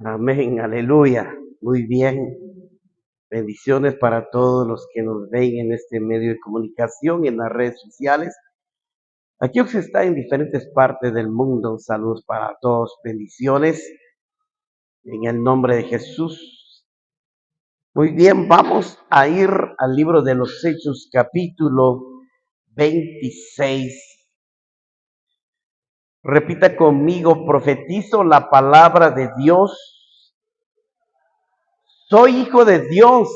Amén, aleluya. Muy bien. Bendiciones para todos los que nos ven en este medio de comunicación, en las redes sociales. Aquellos que están en diferentes partes del mundo, saludos para todos, bendiciones en el nombre de Jesús. Muy bien, vamos a ir al libro de los Hechos, capítulo 26. Repita conmigo, profetizo la palabra de Dios. Soy hijo de Dios,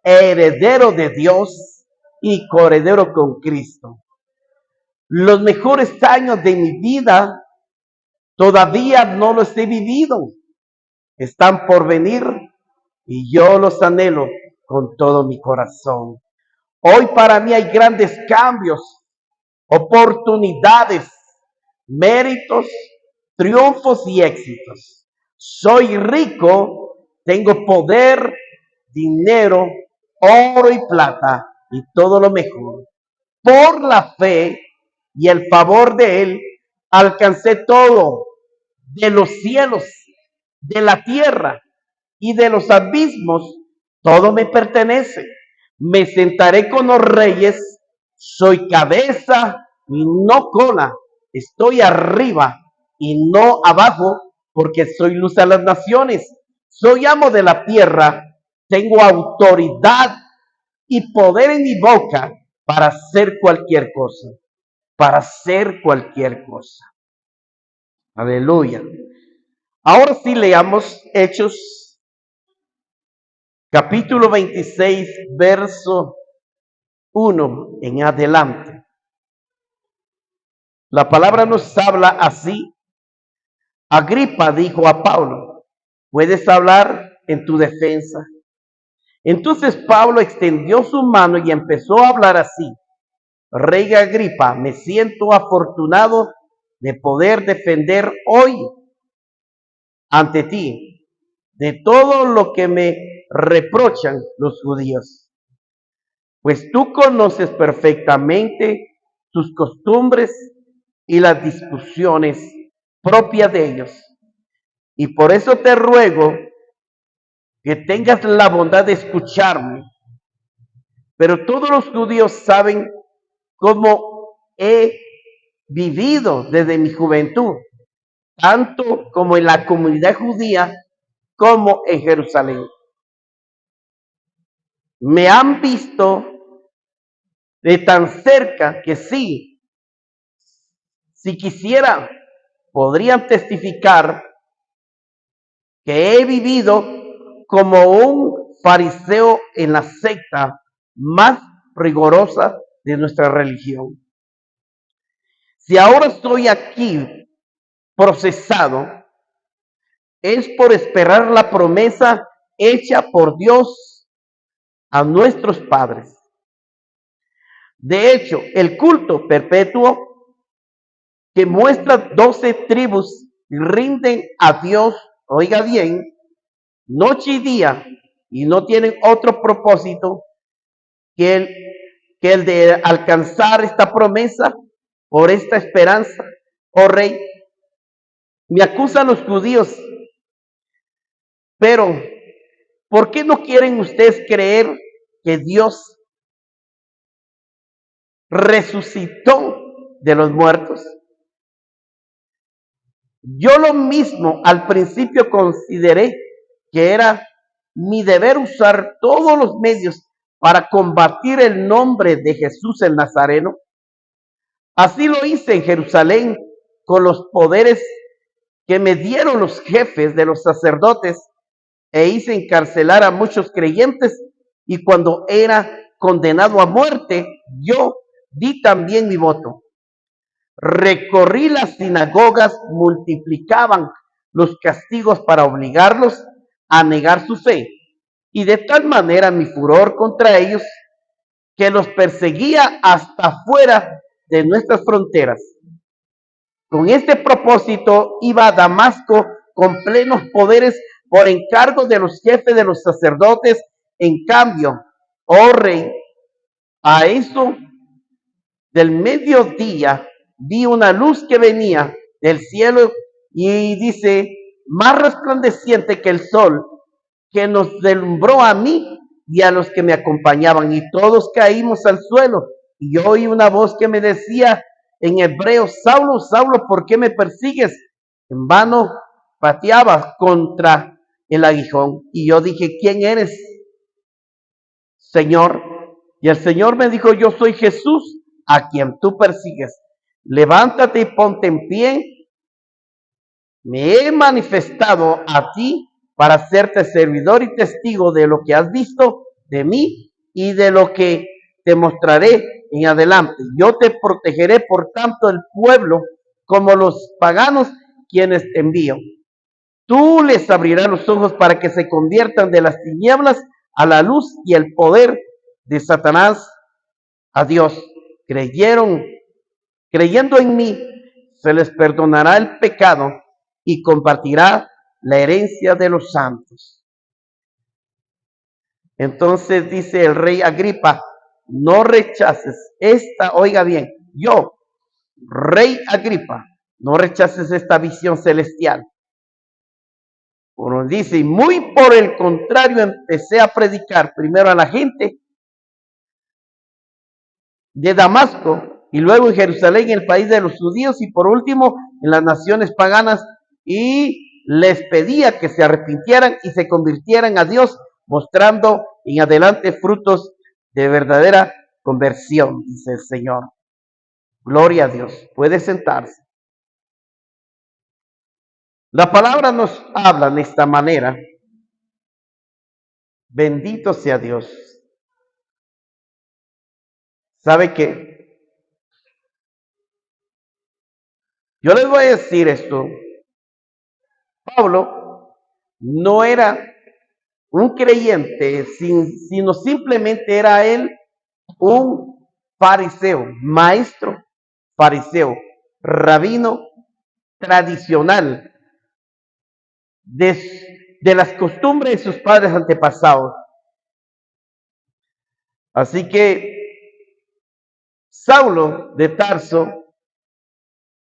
heredero de Dios y coheredero con Cristo. Los mejores años de mi vida todavía no los he vivido. Están por venir y yo los anhelo con todo mi corazón. Hoy para mí hay grandes cambios, oportunidades, méritos, triunfos y éxitos. Soy rico, tengo poder, dinero, oro y plata y todo lo mejor. Por la fe y el favor de Él, alcancé todo, de los cielos, de la tierra y de los abismos, todo me pertenece. Me sentaré con los reyes, soy cabeza y no cola, estoy arriba y no abajo, porque soy luz a las naciones, soy amo de la tierra, tengo autoridad y poder en mi boca para hacer cualquier cosa, para hacer cualquier cosa. Aleluya. Ahora sí leamos Hechos, capítulo 26, verso 1 en adelante. La palabra nos habla así. Agripa dijo a Pablo, ¿puedes hablar en tu defensa? Entonces Pablo extendió su mano y empezó a hablar así. Rey Agripa, me siento afortunado de poder defender hoy ante ti de todo lo que me reprochan los judíos. Pues tú conoces perfectamente sus costumbres y las discusiones propias de ellos. Y por eso te ruego que tengas la bondad de escucharme. Pero todos los judíos saben cómo he vivido desde mi juventud, tanto como en la comunidad judía como en Jerusalén. Me han visto de tan cerca que sí, si quisiera, podrían testificar que he vivido como un fariseo en la secta más rigurosa de nuestra religión. Si ahora estoy aquí procesado, es por esperar la promesa hecha por Dios a nuestros padres. De hecho, el culto perpetuo que muestra 12 tribus rinden a Dios, oiga bien, noche y día, y no tienen otro propósito que el de alcanzar esta promesa por esta esperanza. Oh rey, me acusan los judíos, pero ¿por qué no quieren ustedes creer que Dios resucitó de los muertos? Yo lo mismo al principio consideré que era mi deber usar todos los medios para combatir el nombre de Jesús el Nazareno. Así lo hice en Jerusalén con los poderes que me dieron los jefes de los sacerdotes e hice encarcelar a muchos creyentes y cuando era condenado a muerte, yo di también mi voto. Recorrí las sinagogas, multiplicaban los castigos para obligarlos a negar su fe. Y de tal manera mi furor contra ellos que los perseguía hasta fuera de nuestras fronteras. Con este propósito iba a Damasco con plenos poderes por encargo de los jefes de los sacerdotes. En cambio, oh rey, a eso del mediodía vi una luz que venía del cielo y dice, más resplandeciente que el sol, que nos deslumbró a mí y a los que me acompañaban, y todos caímos al suelo. Y yo oí una voz que me decía en hebreo: Saulo, Saulo, ¿por qué me persigues? En vano pateaba contra el aguijón. Y yo dije: ¿quién eres, Señor? Y el Señor me dijo: yo soy Jesús, a quien tú persigues. Levántate y ponte en pie. Me he manifestado a ti para hacerte servidor y testigo de lo que has visto de mí y de lo que te mostraré en adelante. Yo te protegeré por tanto el pueblo como los paganos quienes te envío. Tú les abrirás los ojos para que se conviertan de las tinieblas a la luz y el poder de Satanás a Dios. Creyendo en mí, se les perdonará el pecado y compartirá la herencia de los santos. Entonces dice el rey Agripa: no rechaces esta, oiga bien, yo, rey Agripa, no rechaces esta visión celestial. Uno dice: muy por el contrario, empecé a predicar primero a la gente de Damasco, y luego en Jerusalén, en el país de los judíos, y por último en las naciones paganas, y les pedía que se arrepintieran y se convirtieran a Dios, mostrando en adelante frutos de verdadera conversión, dice el Señor. Gloria a Dios. Puede sentarse. La palabra nos habla de esta manera. Bendito sea Dios. ¿Sabe qué? Yo les voy a decir esto. Pablo no era un creyente, sino simplemente era él un fariseo, maestro fariseo, rabino tradicional de las costumbres de sus padres antepasados. Así que Saulo de Tarso,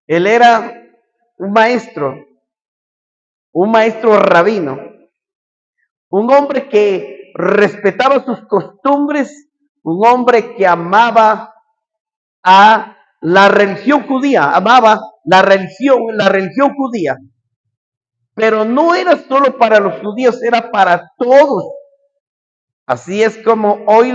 él era un maestro rabino, un hombre que respetaba sus costumbres, un hombre que amaba a la religión judía, amaba la religión judía. Pero no era solo para los judíos, era para todos. Así es como hoy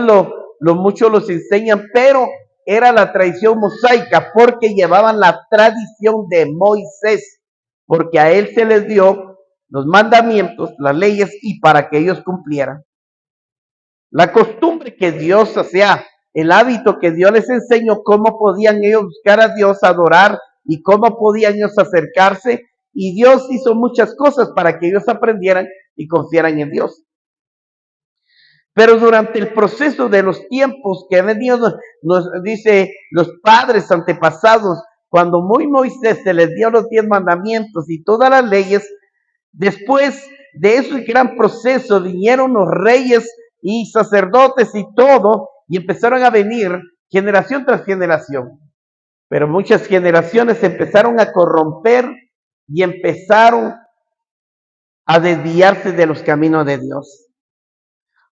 muchos los enseñan, pero era la tradición mosaica, porque llevaban la tradición de Moisés, porque a él se les dio los mandamientos, las leyes, y para que ellos cumplieran. La costumbre que Dios, o sea, el hábito que Dios les enseñó, cómo podían ellos buscar a Dios, adorar, y cómo podían ellos acercarse, y Dios hizo muchas cosas para que ellos aprendieran y confiaran en Dios. Pero durante el proceso de los tiempos que Dios nos dice los padres antepasados, cuando Moisés se les dio los 10 mandamientos y todas las leyes, después de ese gran proceso vinieron los reyes y sacerdotes y todo, y empezaron a venir generación tras generación. Pero muchas generaciones empezaron a corromper y empezaron a desviarse de los caminos de Dios.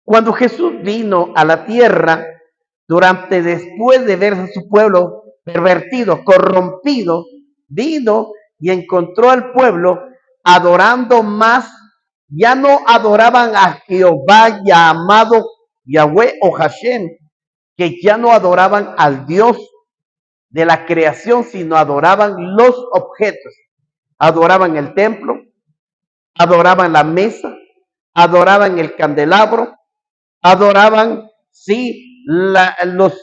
Cuando Jesús vino a la tierra, después de ver a su pueblo pervertido, corrompido, vino y encontró al pueblo adorando más. Ya no adoraban a Jehová llamado Yahweh o Hashem, que ya no adoraban al Dios de la creación, sino adoraban los objetos. Adoraban el templo, adoraban la mesa, adoraban el candelabro, adoraban, sí, los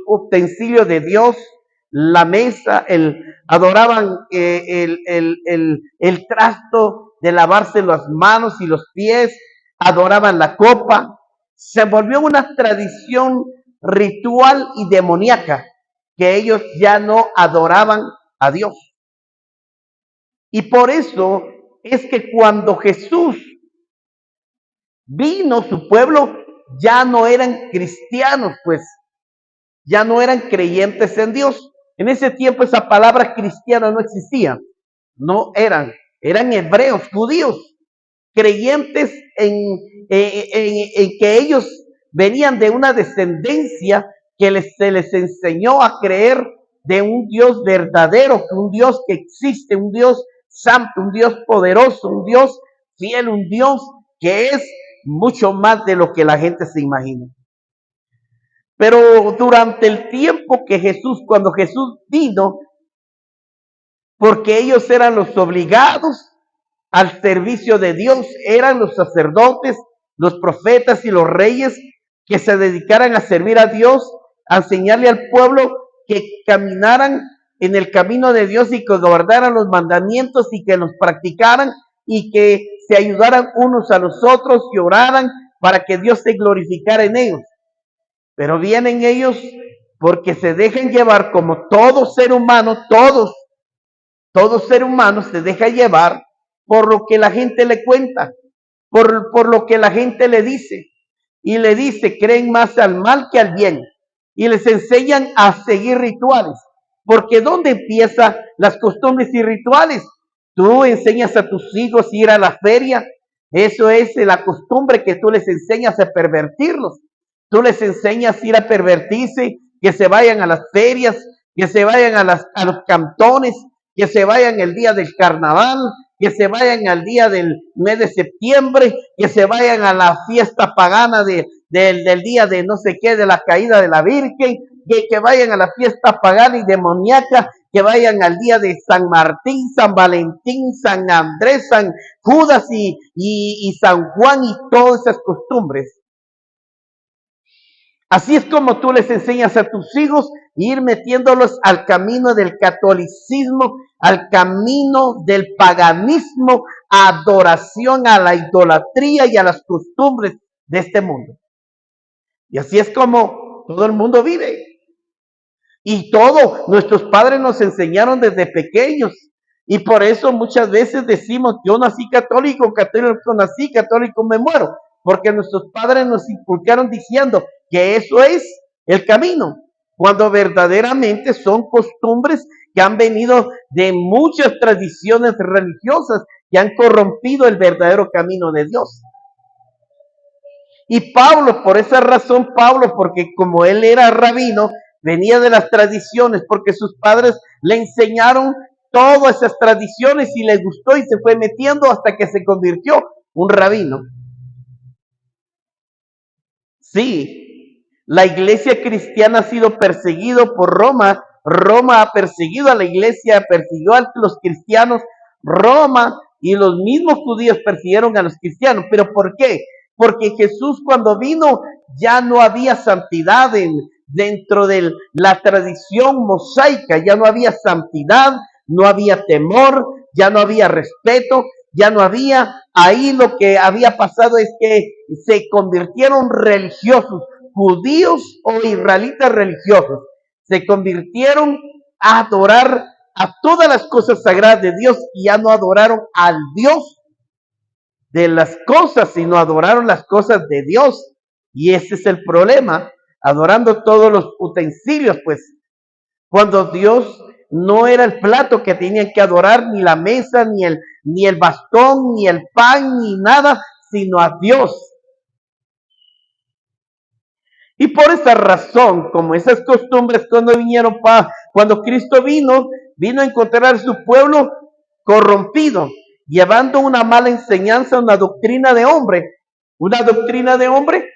utensilios de Dios, la mesa, adoraban el trasto de lavarse las manos y los pies, adoraban la copa. Se volvió una tradición ritual y demoníaca, que ellos ya no adoraban a Dios. Y por eso es que cuando Jesús vino, su pueblo ya no eran cristianos, pues ya no eran creyentes en Dios. En ese tiempo esa palabra cristiana no existía, no eran eran hebreos, judíos, creyentes en que ellos venían de una descendencia que se les enseñó a creer de un Dios verdadero, un Dios que existe, un Dios santo, un Dios poderoso, un Dios fiel, un Dios que es mucho más de lo que la gente se imagina. Pero durante el tiempo que cuando Jesús vino, porque ellos eran los obligados al servicio de Dios, eran los sacerdotes, los profetas y los reyes que se dedicaran a servir a Dios, a enseñarle al pueblo que caminaran en el camino de Dios y que guardaran los mandamientos y que los practicaran y que se ayudaran unos a los otros y oraran para que Dios se glorificara en ellos. Pero vienen ellos porque se dejan llevar como todo ser humano, todo ser humano se deja llevar por lo que la gente le cuenta, por lo que la gente le dice. Y le dice, creen más al mal que al bien. Y les enseñan a seguir rituales. Porque ¿dónde empiezan las costumbres y rituales? Tú enseñas a tus hijos a ir a la feria. Eso es la costumbre que tú les enseñas a pervertirlos. Tú les enseñas a ir a pervertirse, que se vayan a las ferias, que se vayan a los cantones, que se vayan el día del carnaval, que se vayan al día del mes de septiembre, que se vayan a la fiesta pagana del día de no sé qué, de la caída de la Virgen, que vayan a la fiesta pagana y demoníaca, que vayan al día de San Martín, San Valentín, San Andrés, San Judas y San Juan y todas esas costumbres. Así es como tú les enseñas a tus hijos ir metiéndolos al camino del catolicismo, al camino del paganismo, adoración a la idolatría y a las costumbres de este mundo. Y así es como todo el mundo vive. Y nuestros padres nos enseñaron desde pequeños. Y por eso muchas veces decimos, yo nací católico, católico nací, católico me muero. Porque nuestros padres nos inculcaron diciendo que eso es el camino, cuando verdaderamente son costumbres que han venido de muchas tradiciones religiosas que han corrompido el verdadero camino de Dios. Y Pablo, por esa razón, porque como él era rabino, venía de las tradiciones, porque sus padres le enseñaron todas esas tradiciones y le gustó y se fue metiendo hasta que se convirtió un rabino. Sí, la iglesia cristiana ha sido perseguido por Roma. Roma ha perseguido a la iglesia, persiguió a los cristianos. Roma y los mismos judíos persiguieron a los cristianos. ¿Pero por qué? Porque Jesús cuando vino ya no había santidad dentro de la tradición mosaica, ya no había santidad, no había temor, ya no había respeto, ya no había, ahí lo que había pasado es que se convirtieron religiosos, judíos o israelitas religiosos, se convirtieron a adorar a todas las cosas sagradas de Dios y ya no adoraron al Dios de las cosas, sino adoraron las cosas de Dios. Y ese es el problema, adorando todos los utensilios, pues, cuando Dios no era el plato que tenían que adorar, ni la mesa, ni el bastón, ni el pan, ni nada, sino a Dios. Y por esa razón, como esas costumbres cuando Cristo vino a encontrar a su pueblo corrompido, llevando una mala enseñanza, una doctrina de hombre. ¿Una doctrina de hombre?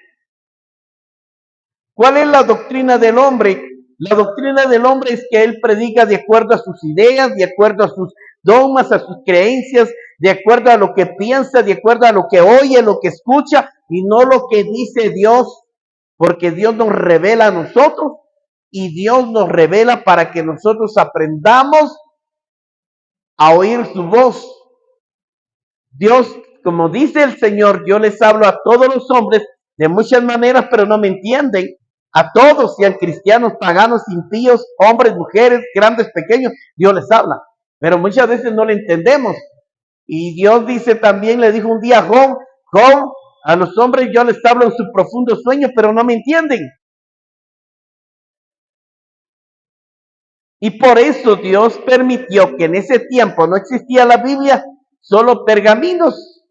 ¿Cuál es la doctrina del hombre? La doctrina del hombre es que él predica de acuerdo a sus ideas, de acuerdo a sus dogmas, a sus creencias, de acuerdo a lo que piensa, de acuerdo a lo que oye, lo que escucha, y no lo que dice Dios, porque Dios nos revela a nosotros y Dios nos revela para que nosotros aprendamos a oír su voz. Dios, como dice el Señor, yo les hablo a todos los hombres de muchas maneras, pero no me entienden. A todos, sean cristianos, paganos, impíos, hombres, mujeres, grandes, pequeños, Dios les habla. Pero muchas veces no le entendemos. Y Dios dice también, le dijo un día a Job, a los hombres yo les hablo en su profundo sueño, pero no me entienden. Y por eso Dios permitió que en ese tiempo no existía la Biblia, solo pergaminos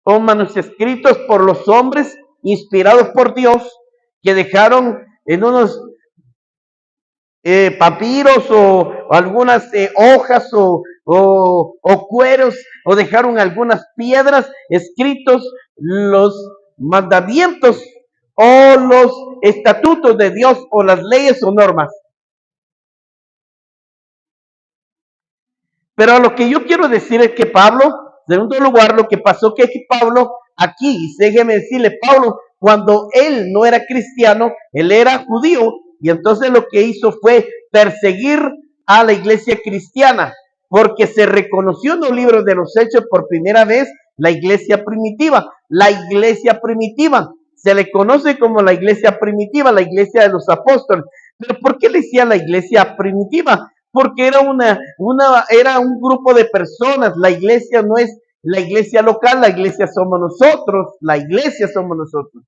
o manuscritos por los hombres, inspirados por Dios, que dejaron en unos papiros o algunas hojas o cueros, o dejaron algunas piedras escritos los mandamientos o los estatutos de Dios o las leyes o normas. Pero lo que yo quiero decir es que Pablo, en segundo lugar, lo que pasó que Pablo aquí, déjeme decirle, Pablo, cuando él no era cristiano, él era judío, y entonces lo que hizo fue perseguir a la iglesia cristiana, porque se reconoció en los libros de los Hechos por primera vez la iglesia primitiva. La iglesia primitiva se le conoce como la iglesia primitiva, la iglesia de los apóstoles. Pero ¿por qué le decía la iglesia primitiva? Porque era era un grupo de personas. La iglesia no es la iglesia local, la iglesia somos nosotros, la iglesia somos nosotros.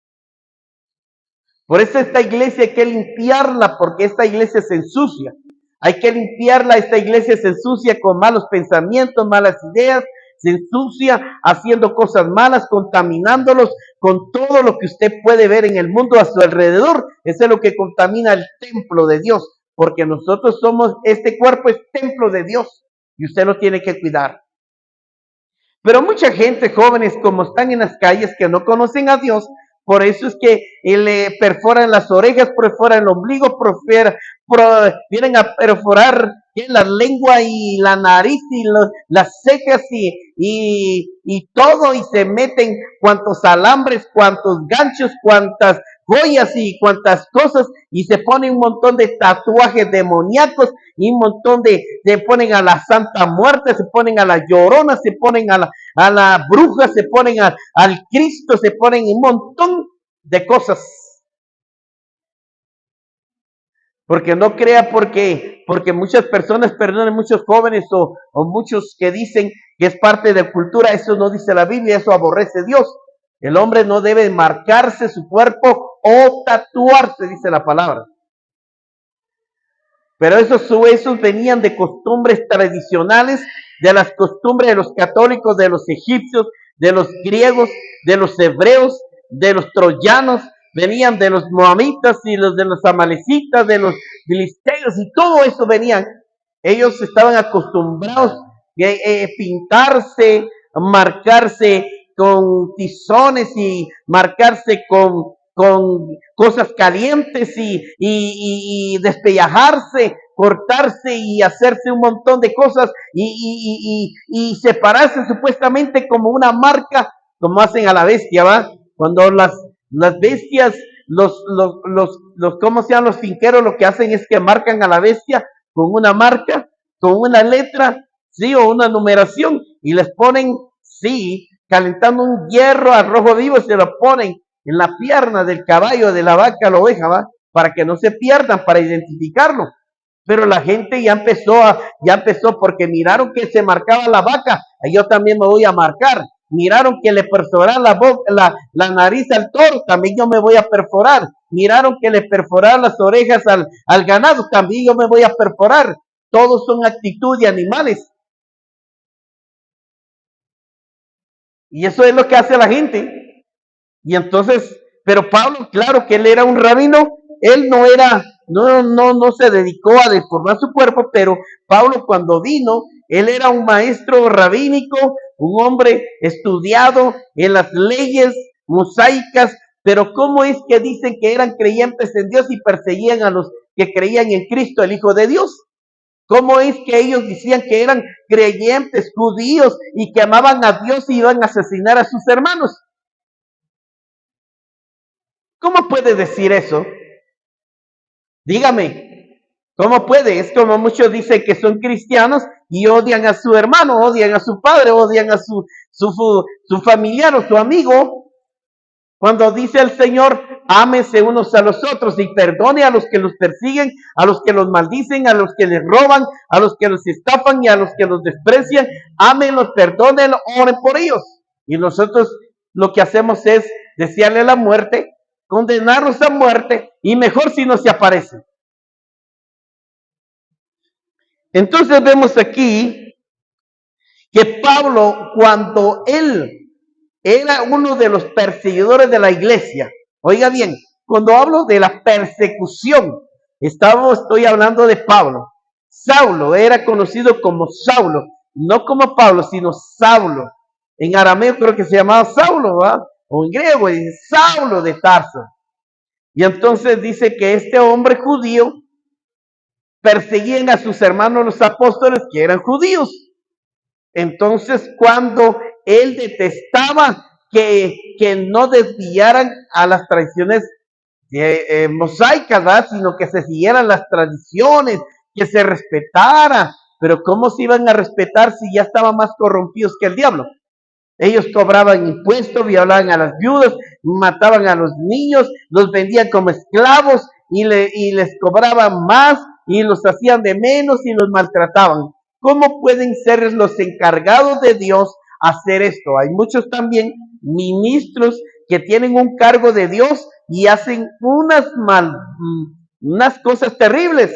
Por eso esta iglesia hay que limpiarla, porque esta iglesia se ensucia. Hay que limpiarla, esta iglesia se ensucia con malos pensamientos, malas ideas, se ensucia haciendo cosas malas, contaminándolos con todo lo que usted puede ver en el mundo a su alrededor. Eso es lo que contamina el templo de Dios, porque nosotros somos, este cuerpo es templo de Dios y usted lo tiene que cuidar. Pero mucha gente, jóvenes, como están en las calles, que no conocen a Dios, por eso es que le perforan las orejas, perforan el ombligo, vienen a perforar la lengua y la nariz y las cejas y todo, y se meten cuantos alambres, cuantos ganchos, cuantas joyas y cuantas cosas, y se ponen un montón de tatuajes demoníacos y un montón se ponen a la Santa Muerte, se ponen a la Llorona, se ponen a la bruja, se ponen al Cristo, se ponen un montón de cosas. Porque no crea porque muchas personas, perdonen, muchos jóvenes o muchos que dicen que es parte de cultura, eso no dice la Biblia, eso aborrece Dios. El hombre no debe marcarse su cuerpo o tatuarse, dice la palabra. Pero esos venían de costumbres tradicionales, de las costumbres de los católicos, de los egipcios, de los griegos, de los hebreos, de los troyanos, venían de los moabitas y de los amalecitas, de los filisteos, y todo eso venían. Ellos estaban acostumbrados a pintarse, marcarse con tizones y marcarse con cosas calientes y despellejarse, cortarse y hacerse un montón de cosas y separarse supuestamente como una marca, como hacen a la bestia, ¿va? Cuando las bestias, ¿cómo se llaman los finqueros? Lo que hacen es que marcan a la bestia con una marca, con una letra, sí, o una numeración, y les ponen, sí, calentando un hierro al rojo vivo, se lo ponen en la pierna del caballo, de la vaca, la oveja, ¿va? Para que no se pierdan, para identificarlo. Pero la gente ya empezó porque miraron que se marcaba la vaca, yo también me voy a marcar. Miraron que le perforaban la nariz al toro, también yo me voy a perforar. Miraron que le perforaban las orejas al ganado, también yo me voy a perforar. Todos son actitud de animales. Y eso es lo que hace la gente. Y entonces, pero Pablo, claro que él era un rabino, él no se dedicó a deformar su cuerpo, pero Pablo cuando vino, él era un maestro rabínico, un hombre estudiado en las leyes mosaicas, pero ¿cómo es que dicen que eran creyentes en Dios y perseguían a los que creían en Cristo, el Hijo de Dios? ¿Cómo es que ellos decían que eran creyentes judíos y que amaban a Dios y iban a asesinar a sus hermanos? ¿Cómo puede decir eso? Dígame, ¿cómo puede? Es como muchos dicen que son cristianos y odian a su hermano, odian a su padre, odian a su familiar o su amigo. Cuando dice el Señor, ámense unos a los otros y perdone a los que los persiguen, a los que los maldicen, a los que les roban, a los que los estafan y a los que los desprecian, ámenlos, perdónenlos, oren por ellos. Y nosotros lo que hacemos es desearle la muerte, condenarlos a muerte y mejor si no se aparecen. Entonces vemos aquí que Pablo, cuando él era uno de los perseguidores de la iglesia, oiga bien, cuando hablo de la persecución, estoy hablando de Pablo. Saulo era conocido como Saulo, no como Pablo, sino Saulo. En arameo creo que se llamaba Saulo, ¿verdad? O en griego, dice Saulo de Tarso. Y entonces dice que este hombre judío perseguían a sus hermanos los apóstoles que eran judíos. Entonces, cuando él detestaba que no desviaran a las tradiciones mosaicas, ¿verdad? Sino que se siguieran las tradiciones, que se respetara. Pero ¿cómo se iban a respetar si ya estaban más corrompidos que el diablo? Ellos cobraban impuestos, violaban a las viudas, mataban a los niños, los vendían como esclavos y les cobraban más y los hacían de menos y los maltrataban. ¿Cómo pueden ser los encargados de Dios hacer esto? Hay muchos también ministros que tienen un cargo de Dios y hacen unas cosas terribles.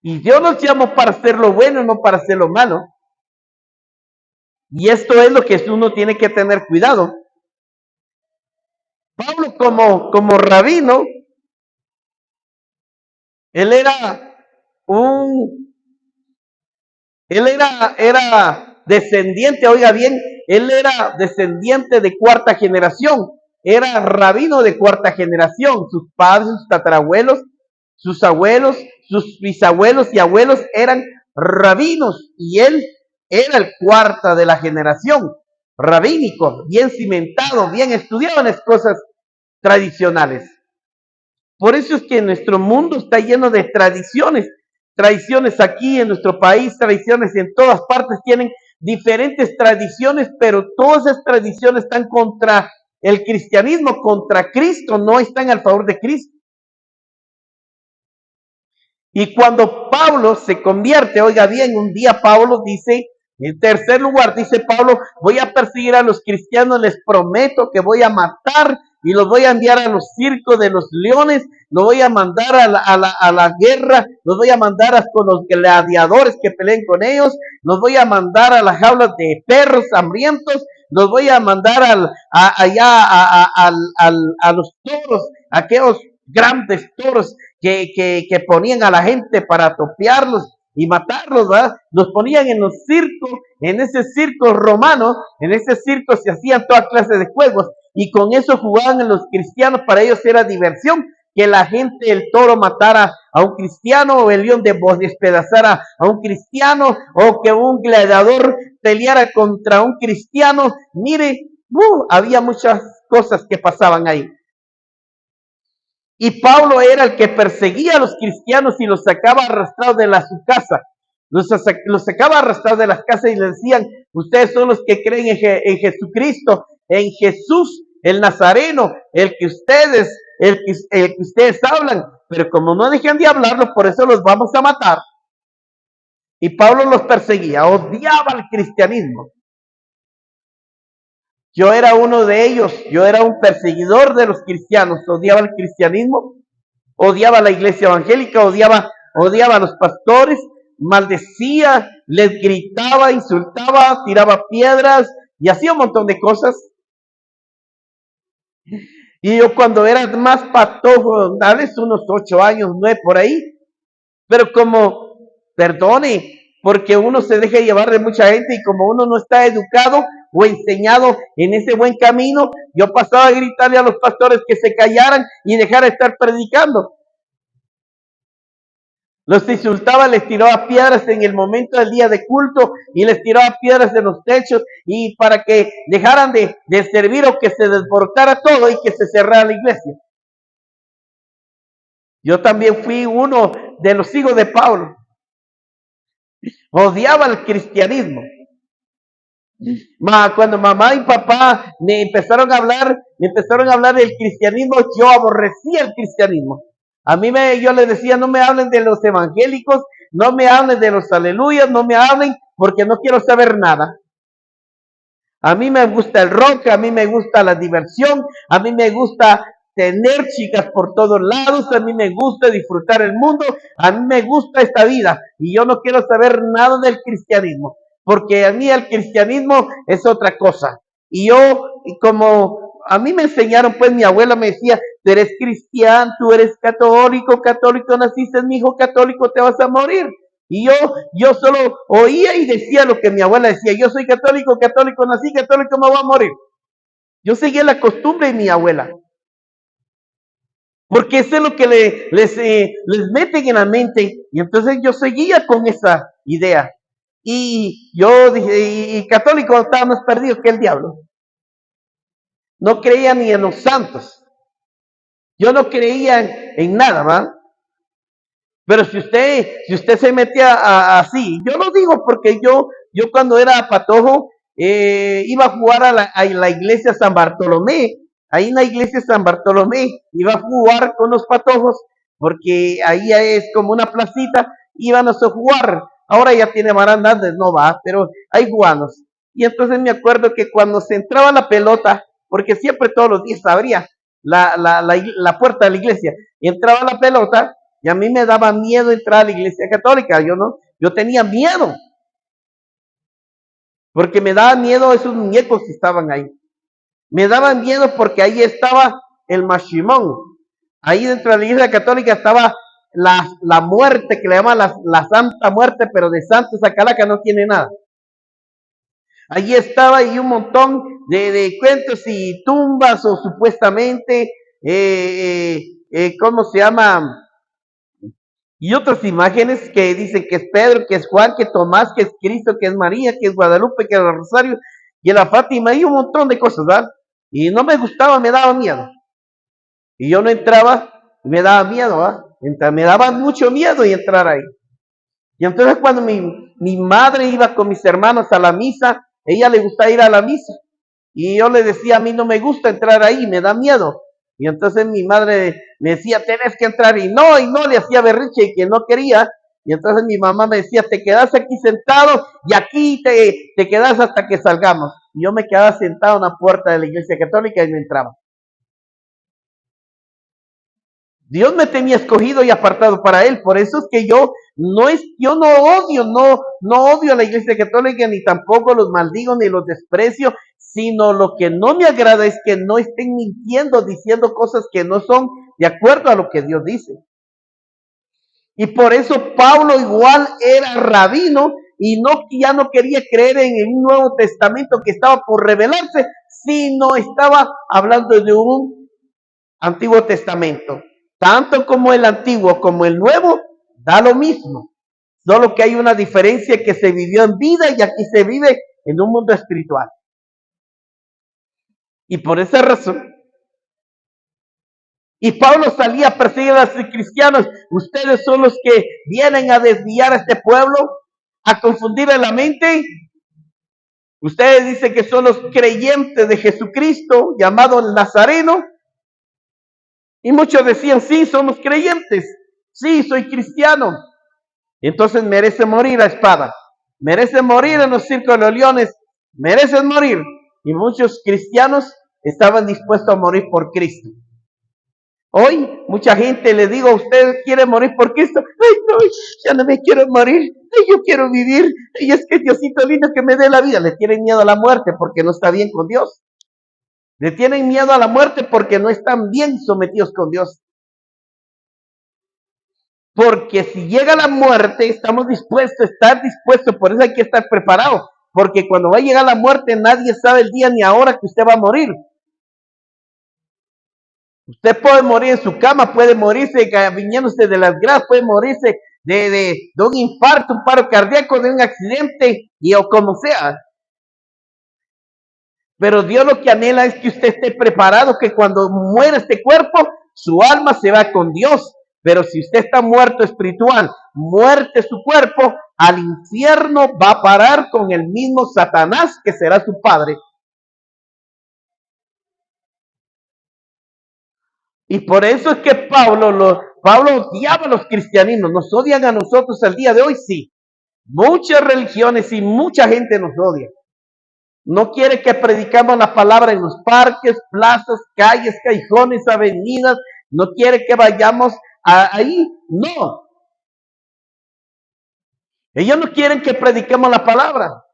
Y Dios nos llamó para hacer lo bueno, no para hacer lo malo. Y esto es lo que uno tiene que tener cuidado. Pablo como rabino, él era era descendiente, oiga bien, él era descendiente de cuarta generación, era rabino de cuarta generación, sus padres, sus tatarabuelos, sus abuelos, sus bisabuelos y abuelos eran rabinos y él era el cuarta de la generación, rabínico, bien cimentado, bien estudiado en las cosas tradicionales. Por eso es que nuestro mundo está lleno de tradiciones. Tradiciones aquí en nuestro país, tradiciones en todas partes, tienen diferentes tradiciones, pero todas esas tradiciones están contra el cristianismo, contra Cristo, no están al favor de Cristo. Y cuando Pablo se convierte, oiga bien, un día Pablo dice, en tercer lugar, dice Pablo, voy a perseguir a los cristianos, les prometo que voy a matar y los voy a enviar a los circos de los leones, los voy a mandar a la guerra, los voy a mandar con los gladiadores que peleen con ellos, los voy a mandar a las jaulas de perros hambrientos, los voy a mandar a los toros, aquellos grandes toros que ponían a la gente para topearlos y matarlos, ¿verdad? Los ponían en los circos, en ese circo romano, en ese circo se hacían toda clase de juegos y con eso jugaban los cristianos, para ellos era diversión, que la gente, el toro matara a un cristiano o el león despedazara a un cristiano o que un gladiador peleara contra un cristiano. Mire, había muchas cosas que pasaban ahí. Y Pablo era el que perseguía a los cristianos y los sacaba arrastrados de su casa. Los sacaba arrastrados de las casas y les decían, ustedes son los que creen en Jesucristo, en Jesús, el Nazareno, el que ustedes hablan. Pero como no dejan de hablarlo, por eso los vamos a matar. Y Pablo los perseguía, odiaba el cristianismo. Yo era uno de ellos, yo era un perseguidor de los cristianos, odiaba el cristianismo, odiaba la iglesia evangélica, odiaba a los pastores, maldecía, les gritaba, insultaba, tiraba piedras y hacía un montón de cosas. Y yo cuando era más patojo, dales unos 8 años, 9 por ahí, pero como, perdone, porque uno se deja llevar de mucha gente y como uno no está educado o enseñado en ese buen camino, yo pasaba a gritarle a los pastores que se callaran y dejara de estar predicando. Los insultaba, les tiraba piedras en el momento del día de culto y les tiraba piedras en los techos y para que dejaran de servir o que se desborotara todo y que se cerrara la iglesia. Yo también fui uno de los hijos de Pablo. Odiaba el cristianismo. Cuando mamá y papá me empezaron a hablar del cristianismo, yo aborrecía el cristianismo. Yo les decía, no me hablen de los evangélicos, no me hablen de los aleluyas, no me hablen porque no quiero saber nada. A mí me gusta el rock, a mí me gusta la diversión, a mí me gusta tener chicas por todos lados, a mí me gusta disfrutar el mundo, a mí me gusta esta vida y yo no quiero saber nada del cristianismo. porque a mí el cristianismo es otra cosa. Y yo, como a mí me enseñaron, pues mi abuela me decía, tú eres cristiano, tú eres católico, católico naciste, mi hijo católico, te vas a morir. Y yo solo oía y decía lo que mi abuela decía, yo soy católico, católico nací, católico me voy a morir. Yo seguía la costumbre de mi abuela. Porque eso es lo que les meten en la mente. Y entonces yo seguía con esa idea. Y yo dije, y católico estaba más perdido que el diablo. No creía ni en los santos. Yo no creía en nada, ¿va? Pero si usted se metía así, yo lo digo porque yo cuando era patojo, iba a jugar a la iglesia San Bartolomé. Ahí en la iglesia San Bartolomé iba a jugar con los patojos, porque ahí es como una placita, íbamos a jugar. Ahora ya tiene barandas, no va, pero ahí jugamos. Y entonces me acuerdo que cuando se entraba la pelota, porque siempre todos los días abría la puerta de la iglesia, y entraba la pelota, y a mí me daba miedo entrar a la iglesia católica. Yo tenía miedo, porque me daba miedo esos muñecos que estaban ahí. Me daban miedo porque ahí estaba el Mashimón. Ahí dentro de la iglesia católica estaba la muerte, que le llaman la santa muerte, pero de santo esa calaca no tiene nada. Allí estaba ahí un montón de cuentos y tumbas, o supuestamente, ¿cómo se llama? Y otras imágenes que dicen que es Pedro, que es Juan, que es Tomás, que es Cristo, que es María, que es Guadalupe, que es el Rosario, y la Fátima, y un montón de cosas, ¿verdad? Y no me gustaba, me daba miedo. Y yo no entraba, me daba miedo, ¿verdad? Me daba mucho miedo y entrar ahí. Y entonces cuando mi madre iba con mis hermanos a la misa, ella le gusta ir a la misa. Y yo le decía, a mí no me gusta entrar ahí, me da miedo. Y entonces mi madre me decía, tenés que entrar. Y no, le hacía berrinche y que no quería. Y entonces mi mamá me decía, te quedas aquí sentado y aquí te quedas hasta que salgamos. Y yo me quedaba sentado en la puerta de la iglesia católica y no entraba. Dios me tenía escogido y apartado para él. Por eso es que yo no odio a la iglesia católica, ni tampoco los maldigo ni los desprecio, sino lo que no me agrada es que no estén mintiendo, diciendo cosas que no son de acuerdo a lo que Dios dice. Y por eso Pablo igual era rabino y ya no quería creer en el Nuevo Testamento que estaba por revelarse, sino estaba hablando de un Antiguo Testamento. Tanto como el Antiguo como el Nuevo, da lo mismo. Solo que hay una diferencia, que se vivió en vida y aquí se vive en un mundo espiritual. Y por esa razón, y Pablo salía a perseguir a los cristianos. Ustedes son los que vienen a desviar a este pueblo, a confundirle la mente. Ustedes dicen que son los creyentes de Jesucristo, llamado el Nazareno. Y muchos decían, sí, somos creyentes. Sí, soy cristiano. Entonces merece morir a espada. Merece morir en los circos de los leones. Merecen morir. Y muchos cristianos estaban dispuestos a morir por Cristo. Hoy mucha gente le digo, ¿usted quiere morir por Cristo? Ay, no, ya no me quiero morir. Ay, yo quiero vivir. Y es que Diosito lindo que me dé la vida. Le tienen miedo a la muerte porque no está bien con Dios. Le tienen miedo a la muerte porque no están bien sometidos con Dios. Porque si llega la muerte, estamos dispuestos, estar dispuestos, por eso hay que estar preparado. Porque cuando va a llegar la muerte, nadie sabe el día ni ahora que usted va a morir. Usted puede morir en su cama, puede morirse viniéndose de las grasas, puede morirse de un infarto, un paro cardíaco, de un accidente, o como sea. Pero Dios lo que anhela es que usted esté preparado, que cuando muera este cuerpo, su alma se va con Dios. Pero si usted está muerto espiritual, muerte su cuerpo, al infierno va a parar con el mismo Satanás, que será su padre. Y por eso es que Pablo odiaba a los cristianismos. Nos odian a nosotros el día de hoy, sí. Muchas religiones y mucha gente nos odia. No quiere que predicamos la palabra en los parques, plazas, calles, callejones, avenidas. No quiere que vayamos ahí. No. Ellos no quieren que prediquemos la palabra.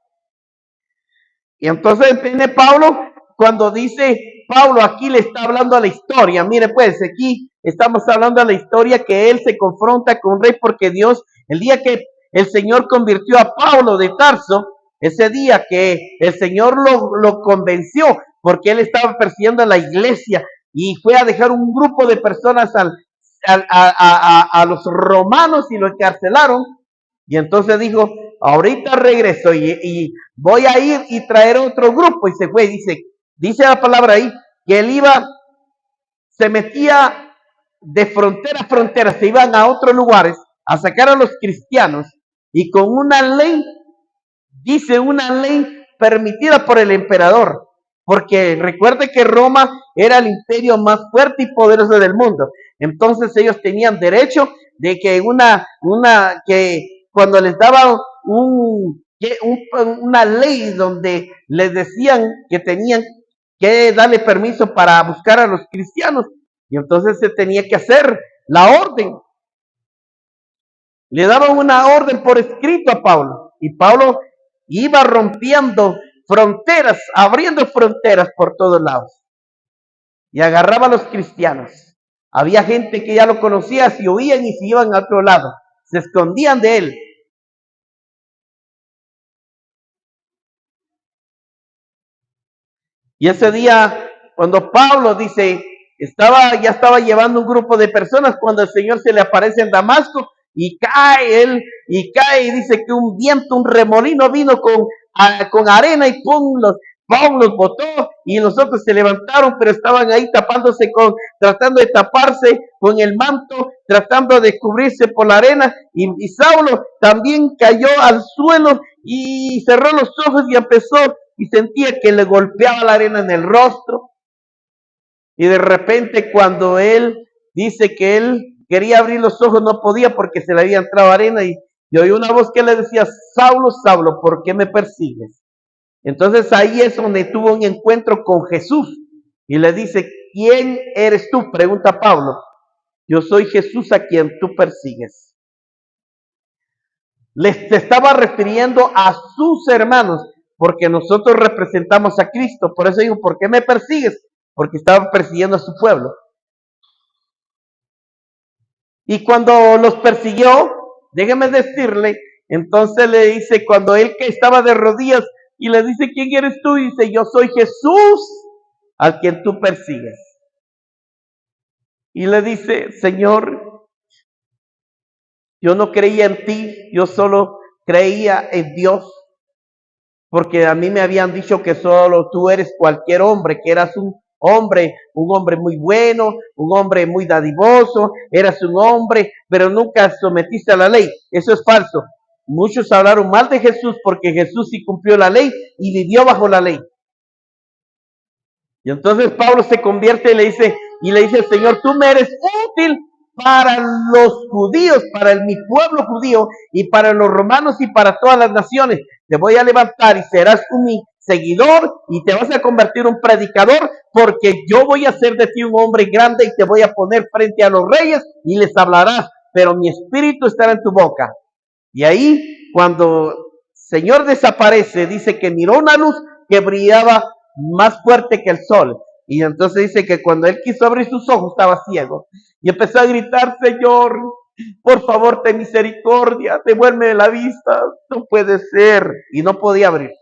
Y entonces viene Pablo, cuando dice, Pablo aquí le está hablando a la historia. Mire pues, aquí estamos hablando de la historia que él se confronta con un rey porque Dios, el día que el Señor convirtió a Pablo de Tarso, ese día que el Señor lo convenció, porque él estaba persiguiendo a la iglesia y fue a dejar un grupo de personas a los romanos y lo encarcelaron. Y entonces dijo, ahorita regreso y voy a ir y traer otro grupo. Y se fue, dice la palabra ahí, que él iba, se metía de frontera a frontera, se iban a otros lugares a sacar a los cristianos y con una ley, dice una ley permitida por el emperador, porque recuerde que Roma era el imperio más fuerte y poderoso del mundo. Entonces ellos tenían derecho de que que cuando les daban una ley donde les decían que tenían que darle permiso para buscar a los cristianos, y entonces se tenía que hacer la orden. Le daban una orden por escrito a Pablo, y Pablo iba rompiendo fronteras, abriendo fronteras por todos lados, y agarraba a los cristianos. Había gente que ya lo conocía, se huían y se iban a otro lado, se escondían de él. Y ese día, cuando Pablo dice, ya estaba llevando un grupo de personas cuando el Señor se le aparece en Damasco y cae y dice que un viento, un remolino vino con arena y Pablo los botó y los otros se levantaron, pero estaban ahí tratando de taparse con el manto, tratando de cubrirse por la arena, y Saulo también cayó al suelo y cerró los ojos y empezó y sentía que le golpeaba la arena en el rostro. Y de repente cuando él dice que él quería abrir los ojos, no podía porque se le había entrado arena y oyó una voz que le decía, Saulo, Saulo, ¿por qué me persigues? Entonces ahí es donde tuvo un encuentro con Jesús y le dice, ¿quién eres tú? Pregunta Pablo. Yo soy Jesús a quien tú persigues. Les estaba refiriendo a sus hermanos, porque nosotros representamos a Cristo. Por eso digo, ¿por qué me persigues? Porque estaba persiguiendo a su pueblo. Y cuando los persiguió, déjeme decirle, entonces le dice, cuando él que estaba de rodillas y le dice, ¿quién eres tú? Y dice, yo soy Jesús al quien tú persigues. Y le dice, Señor, yo no creía en ti, yo solo creía en Dios, porque a mí me habían dicho que solo tú eres cualquier hombre, que eras un hombre muy bueno, un hombre muy dadivoso, eras un hombre, pero nunca sometiste a la ley. Eso es falso. Muchos hablaron mal de Jesús porque Jesús sí cumplió la ley y vivió bajo la ley. Y entonces Pablo se convierte y le dice, Señor, tú me eres útil para los judíos, para mi pueblo judío y para los romanos y para todas las naciones. Te voy a levantar y serás tú mi seguidor y te vas a convertir en un predicador, porque yo voy a hacer de ti un hombre grande y te voy a poner frente a los reyes y les hablarás, pero mi espíritu estará en tu boca. Y ahí, cuando el Señor desaparece, dice que miró una luz que brillaba más fuerte que el sol. Y entonces dice que cuando él quiso abrir sus ojos estaba ciego. Y empezó a gritar, Señor, por favor, ten misericordia, devuélveme la vista. No puede ser. Y no podía abrir.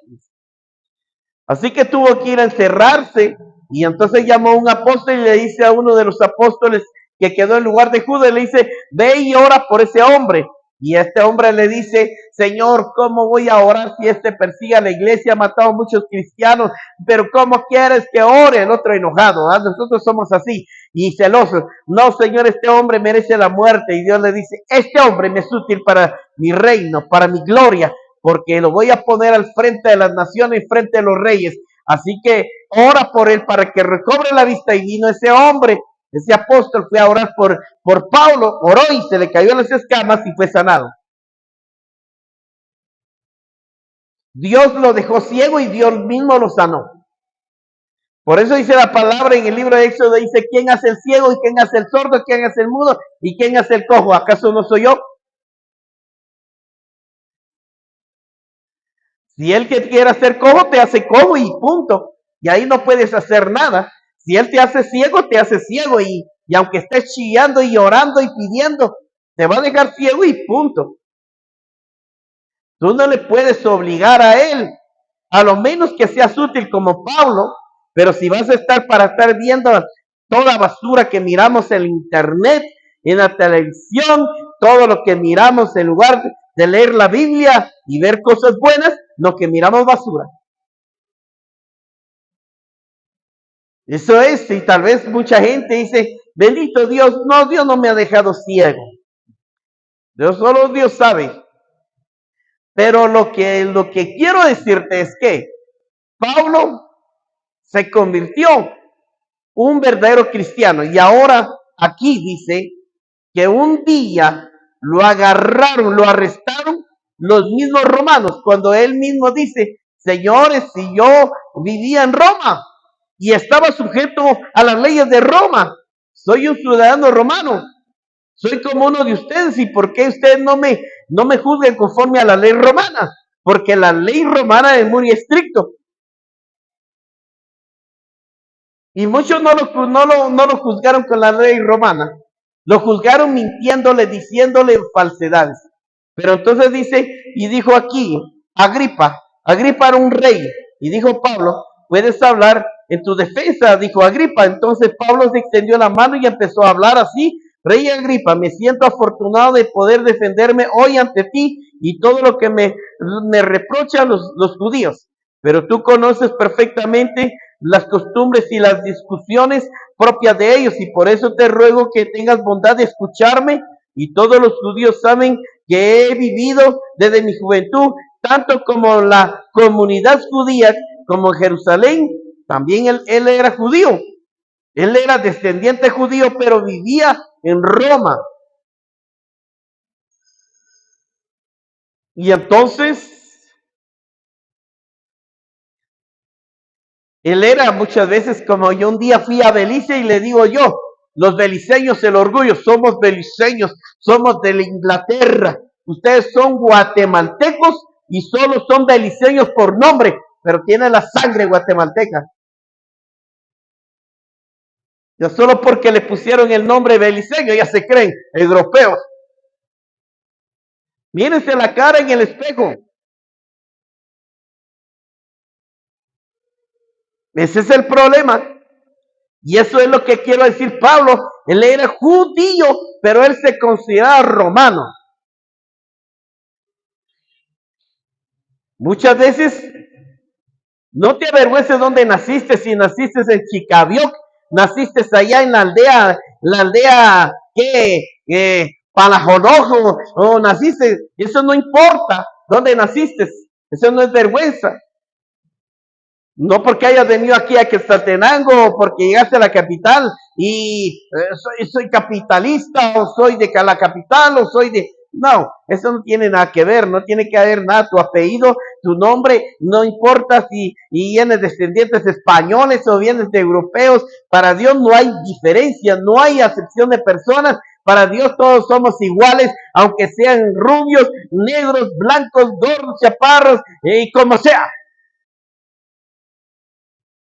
Así que tuvo que ir a encerrarse. Y entonces llamó a un apóstol y le dice a uno de los apóstoles que quedó en lugar de Judas, le dice, ve y ora por ese hombre. Y este hombre le dice, Señor, ¿cómo voy a orar si este persigue a la iglesia? Ha matado a muchos cristianos, pero ¿cómo quieres que ore? El otro enojado, ¿ah? Nosotros somos así y celosos. No, Señor, este hombre merece la muerte. Y Dios le dice, este hombre me es útil para mi reino, para mi gloria, porque lo voy a poner al frente de las naciones, frente de los reyes. Así que ora por él para que recobre la vista. Y vino ese hombre. Ese apóstol fue a orar por Pablo, oró y se le cayó las escamas y fue sanado. Dios lo dejó ciego y Dios mismo lo sanó. Por eso dice la palabra en el libro de Éxodo, dice, ¿quién hace el ciego y quién hace el sordo, quién hace el mudo y quién hace el cojo? ¿Acaso no soy yo? Si él que quiere hacer cojo, te hace cojo y punto. Y ahí no puedes hacer nada. Si él te hace ciego, te hace ciego. Y aunque estés chillando y llorando y pidiendo, te va a dejar ciego y punto. Tú no le puedes obligar a él, a lo menos que seas útil como Pablo, pero si vas a estar para estar viendo toda basura que miramos en internet, en la televisión, todo lo que miramos en lugar de leer la Biblia y ver cosas buenas, lo que miramos basura. Eso es, y tal vez mucha gente dice, bendito Dios no me ha dejado ciego. Solo Dios sabe. Pero lo que quiero decirte es que Pablo se convirtió un verdadero cristiano y ahora aquí dice que un día lo agarraron, lo arrestaron los mismos romanos, cuando él mismo dice, señores, si yo vivía en Roma y estaba sujeto a las leyes de Roma, soy un ciudadano romano, soy como uno de ustedes, ¿y por qué ustedes no me juzgan conforme a la ley romana? Porque la ley romana es muy estricto. Y muchos no lo juzgaron con la ley romana, lo juzgaron mintiéndole, diciéndole falsedades. Pero entonces dice, y dijo aquí, Agripa era un rey, y dijo Pablo, puedes hablar en tu defensa, dijo Agripa. Entonces Pablo se extendió la mano y empezó a hablar así, rey Agripa, me siento afortunado de poder defenderme hoy ante ti y todo lo que me reprochan los judíos. Pero tú conoces perfectamente las costumbres y las discusiones propias de ellos, y por eso te ruego que tengas bondad de escucharme. Y todos los judíos saben que he vivido desde mi juventud, tanto como la comunidad judía como en Jerusalén. También él era judío, él era descendiente judío, pero vivía en Roma. Y entonces él era muchas veces como yo un día fui a Belice y le digo yo, los beliceños, el orgullo, somos beliceños, somos de la Inglaterra, ustedes son guatemaltecos y solo son beliceños por nombre, pero tienen la sangre guatemalteca. Ya solo porque le pusieron el nombre beliceño ya se creen europeos. Mírense la cara en el espejo. Ese es el problema. Y eso es lo que quiero decir Pablo. Él era judío, pero él se consideraba romano. Muchas veces no te avergüences donde naciste, si naciste en Chicavioc, naciste allá en la aldea que Palajonojo, o naciste, eso no importa dónde naciste, eso no es vergüenza. No porque hayas venido aquí a Quetzaltenango o porque llegaste a la capital y soy capitalista o soy de la capital o soy de... No, eso no tiene nada que ver, no tiene que haber nada. Tu apellido, tu nombre, no importa si vienes descendientes españoles o vienes de europeos. Para Dios no hay diferencia, no hay acepción de personas. Para Dios todos somos iguales, aunque sean rubios, negros, blancos, gordos, chaparros, y como sea.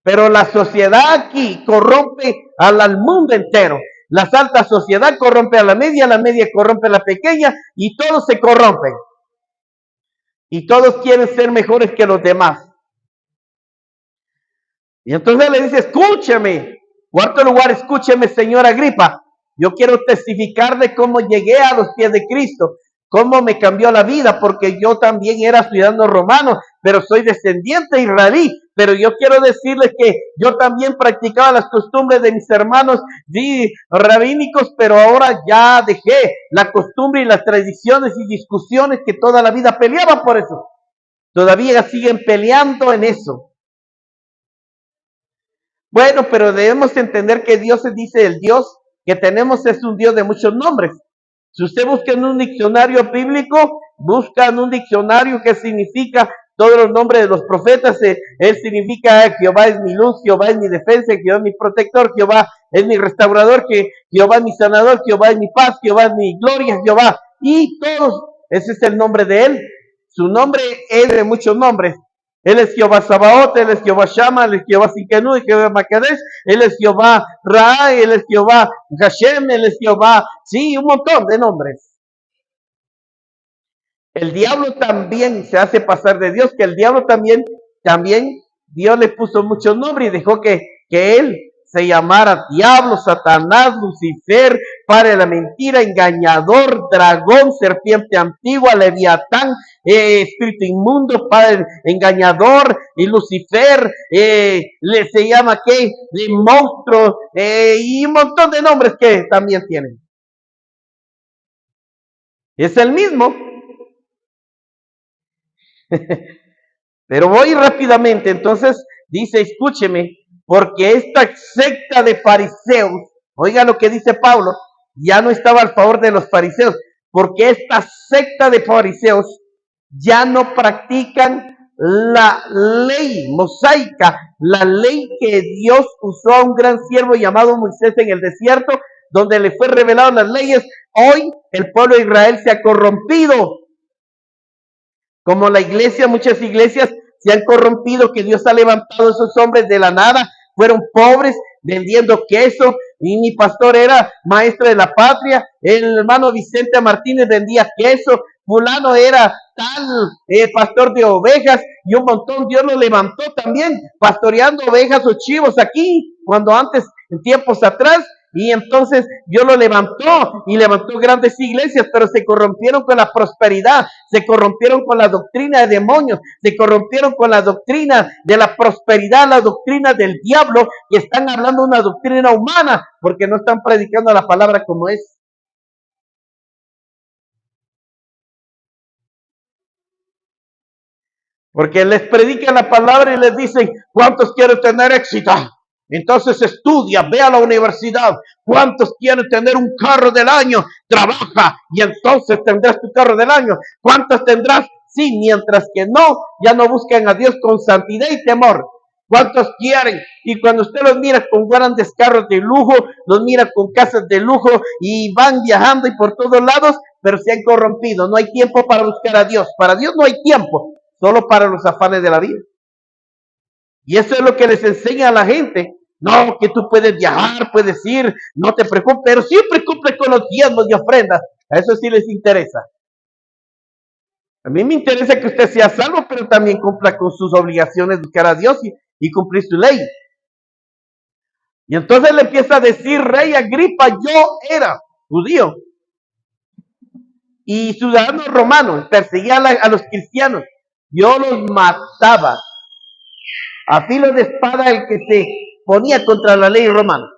Pero la sociedad aquí corrompe al mundo entero. La alta sociedad corrompe a la media corrompe a la pequeña y todos se corrompen. Y todos quieren ser mejores que los demás. Y entonces le dice, escúcheme. Cuarto lugar, escúcheme, señora Agripa. Yo quiero testificar de cómo llegué a los pies de Cristo, cómo me cambió la vida, porque yo también era ciudadano romano, pero soy descendiente israelí. Pero yo quiero decirles que yo también practicaba las costumbres de mis hermanos rabínicos, pero ahora ya dejé la costumbre y las tradiciones y discusiones que toda la vida peleaban por eso. Todavía siguen peleando en eso. Bueno, pero debemos entender que Dios se dice el Dios que tenemos es un Dios de muchos nombres. Si usted busca en un diccionario bíblico, busca en un diccionario que significa todos los nombres de los profetas, él significa Jehová es mi luz, Jehová es mi defensa, Jehová es mi protector, Jehová es mi restaurador, Jehová es mi sanador, Jehová es mi paz, Jehová es mi gloria, Jehová. Y todos, ese es el nombre de él. su nombre es de muchos nombres. Él es Jehová Sabaoth, Él es Jehová Shama, Él es Jehová Siquenu, Jehová Makadesh, Él es Jehová Ra, Él es Jehová Hashem, Él es Jehová, sí, un montón de nombres. El diablo también se hace pasar de Dios, que el diablo también Dios le puso muchos nombres y dejó que él se llamara diablo, Satanás, Lucifer, padre de la mentira, engañador, dragón, serpiente antigua, leviatán, espíritu inmundo, padre engañador, y Lucifer, se llama ¿qué? De monstruo, y un montón de nombres que también tienen. Es el mismo. Pero voy rápidamente, entonces dice, escúcheme, porque esta secta de fariseos, oiga lo que dice Pablo, ya no estaba al favor de los fariseos, porque esta secta de fariseos ya no practican la ley mosaica, la ley que Dios usó a un gran siervo llamado Moisés en el desierto, donde le fue revelado las leyes. Hoy el pueblo de Israel se ha corrompido. Como la iglesia, muchas iglesias se han corrompido, que Dios ha levantado a esos hombres de la nada, fueron pobres vendiendo queso, y mi pastor era maestro de la patria, el hermano Vicente Martínez vendía queso, fulano era tal pastor de ovejas, y un montón Dios lo levantó también, pastoreando ovejas o chivos aquí, cuando antes, en tiempos atrás, y entonces Dios lo levantó y levantó grandes iglesias, pero se corrompieron con la prosperidad, se corrompieron con la doctrina de demonios, se corrompieron con la doctrina de la prosperidad, la doctrina del diablo, y están hablando una doctrina humana, porque no están predicando la palabra como es. Porque les predican la palabra y les dicen, ¿cuántos quieren tener éxito? Entonces estudia, ve a la universidad. ¿Cuántos quieren tener un carro del año? Trabaja y entonces tendrás tu carro del año. ¿Cuántos tendrás? Sí, mientras que no, ya no buscan a Dios con santidad y temor. ¿Cuántos quieren? Y cuando usted los mira con grandes carros de lujo, los mira con casas de lujo y van viajando y por todos lados, pero se han corrompido. No hay tiempo para buscar a Dios. Para Dios no hay tiempo, solo para los afanes de la vida. Y eso es lo que les enseña a la gente. No, que tú puedes viajar, puedes ir, no te preocupes, pero siempre cumple con los diezmos y ofrendas. A eso sí les interesa. A mí me interesa que usted sea salvo, pero también cumpla con sus obligaciones, buscar a Dios y cumplir su ley. Y entonces le empieza a decir, Rey Agripa, yo era judío y ciudadano romano, perseguía a los cristianos, yo los mataba a filo de espada el que se ponía contra la ley romana.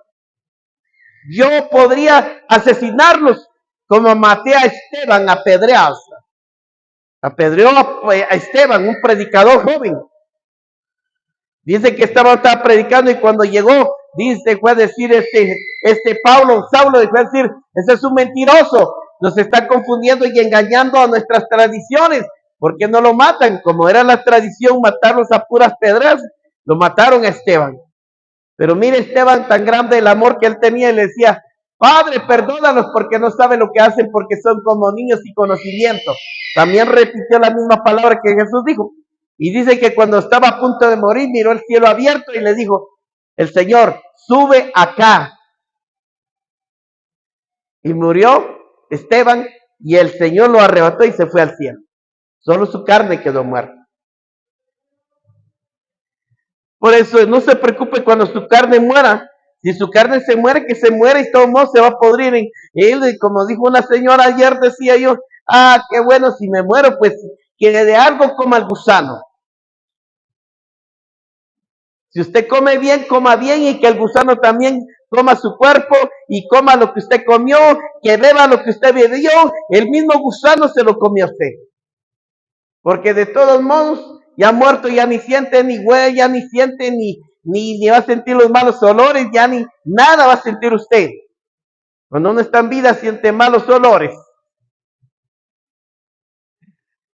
Yo podría asesinarlos como maté a Esteban a pedradas. Apedreó a Esteban, un predicador joven. Dice que estaba predicando y cuando llegó, dice, fue a decir Saulo, fue a decir, ese es un mentiroso, nos está confundiendo y engañando a nuestras tradiciones. ¿Por qué no lo matan? Como era la tradición matarlos a puras pedras, lo mataron a Esteban. Pero mire Esteban, tan grande el amor que él tenía, y le decía, Padre, perdónanos porque no saben lo que hacen, porque son como niños sin conocimiento. También repitió la misma palabra que Jesús dijo. Y dice que cuando estaba a punto de morir, miró el cielo abierto y le dijo, el Señor, sube acá. Y murió Esteban y el Señor lo arrebató y se fue al cielo. Solo su carne quedó muerta. Por eso no se preocupe cuando su carne muera. Si su carne se muere, que se muere y todo modo se va a podrir en él. Como dijo una señora ayer, decía yo, qué bueno, si me muero, pues que de algo coma el gusano. Si usted come bien, coma bien y que el gusano también coma su cuerpo y coma lo que usted comió, que beba lo que usted bebió, el mismo gusano se lo comió a usted. Porque de todos modos, ya muerto, ya ni siente ni huele, ya ni siente ni va a sentir los malos olores, ya ni nada va a sentir usted. Cuando uno está en vida siente malos olores.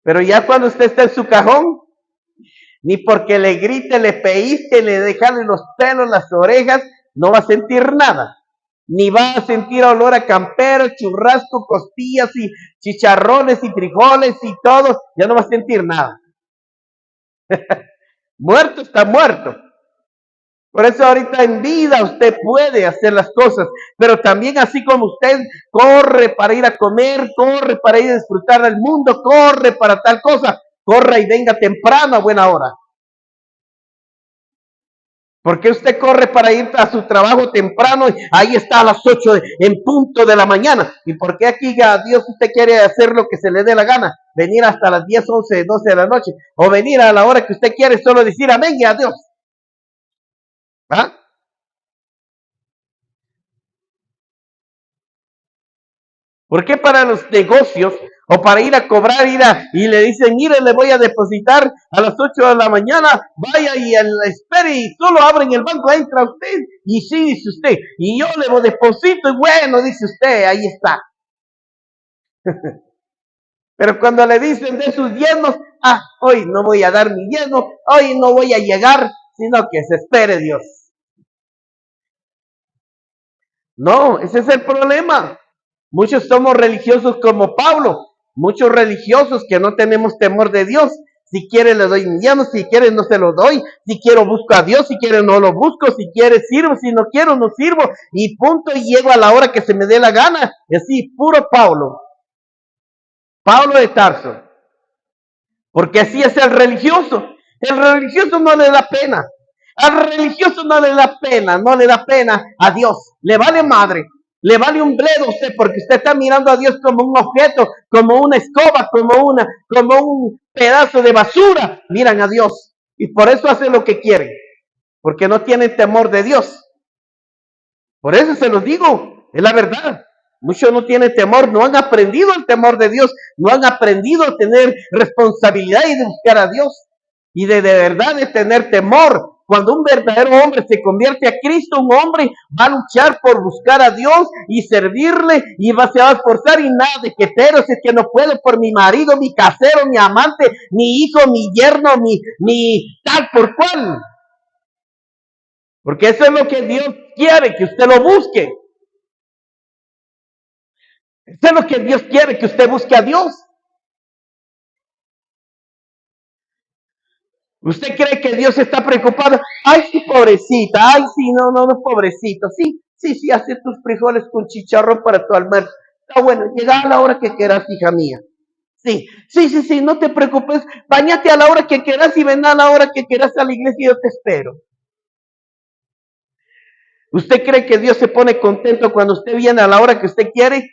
Pero ya cuando usted está en su cajón, ni porque le grite, le peíste, le dejale los pelos, las orejas, no va a sentir nada. ni va a sentir olor a campero, churrasco, costillas y chicharrones y frijoles y todo, ya no va a sentir nada. Muerto está muerto. Por eso ahorita en vida usted puede hacer las cosas, pero también así como usted corre para ir a comer, corre para ir a disfrutar del mundo, corre para tal cosa, corra y venga temprano a buena hora. ¿Por qué usted corre para ir a su trabajo temprano y ahí está a las 8 en punto de la mañana? ¿Y por qué aquí a Dios usted quiere hacer lo que se le dé la gana? Venir hasta las 10, 11, 12 de la noche. O venir a la hora que usted quiere solo decir amén y adiós. ¿Ah? ¿Por qué para los negocios o para ir a cobrar, y le dicen, mire, le voy a depositar a las 8 de la mañana, vaya y espere y solo abren el banco, entra usted, y sí, dice usted, y yo le deposito, y bueno, dice usted, ahí está. Pero cuando le dicen de sus diezmos, hoy no voy a dar mi diezmo, hoy no voy a llegar, sino que se espere Dios. No, ese es el problema. Muchos somos religiosos como Pablo, muchos religiosos que no tenemos temor de Dios. Si quiere le doy mi diezmo, si quiere no se lo doy, si quiero busco a Dios, si quiere no lo busco, si quiere sirvo, si no quiero no sirvo, y punto, y llego a la hora que se me dé la gana. Y así, puro Pablo de Tarso, porque así es el religioso. El religioso no le da pena, al religioso no le da pena, no le da pena a Dios, le vale madre. Le vale un bledo a usted porque usted está mirando a Dios como un objeto, como una escoba, como un pedazo de basura. Miran a Dios y por eso hacen lo que quieren, porque no tienen temor de Dios. Por eso se los digo, es la verdad. Muchos no tienen temor, no han aprendido el temor de Dios, no han aprendido a tener responsabilidad y de buscar a Dios y de verdad de tener temor. Cuando un verdadero hombre se convierte a Cristo, un hombre va a luchar por buscar a Dios y servirle y se va a esforzar y nada de que pero si es que no puedo por mi marido, mi casero, mi amante, mi hijo, mi yerno, mi tal por cual. Porque eso es lo que Dios quiere, que usted lo busque. Eso es lo que Dios quiere, que usted busque a Dios. ¿Usted cree que Dios está preocupado? Ay, sí, pobrecita. Ay, sí, no, pobrecito. Sí, hace tus frijoles con chicharrón para tu almuerzo. Está bueno, llega a la hora que quieras, hija mía. Sí, no te preocupes. Báñate a la hora que quieras y ven a la hora que quieras a la iglesia y yo te espero. ¿Usted cree que Dios se pone contento cuando usted viene a la hora que usted quiere?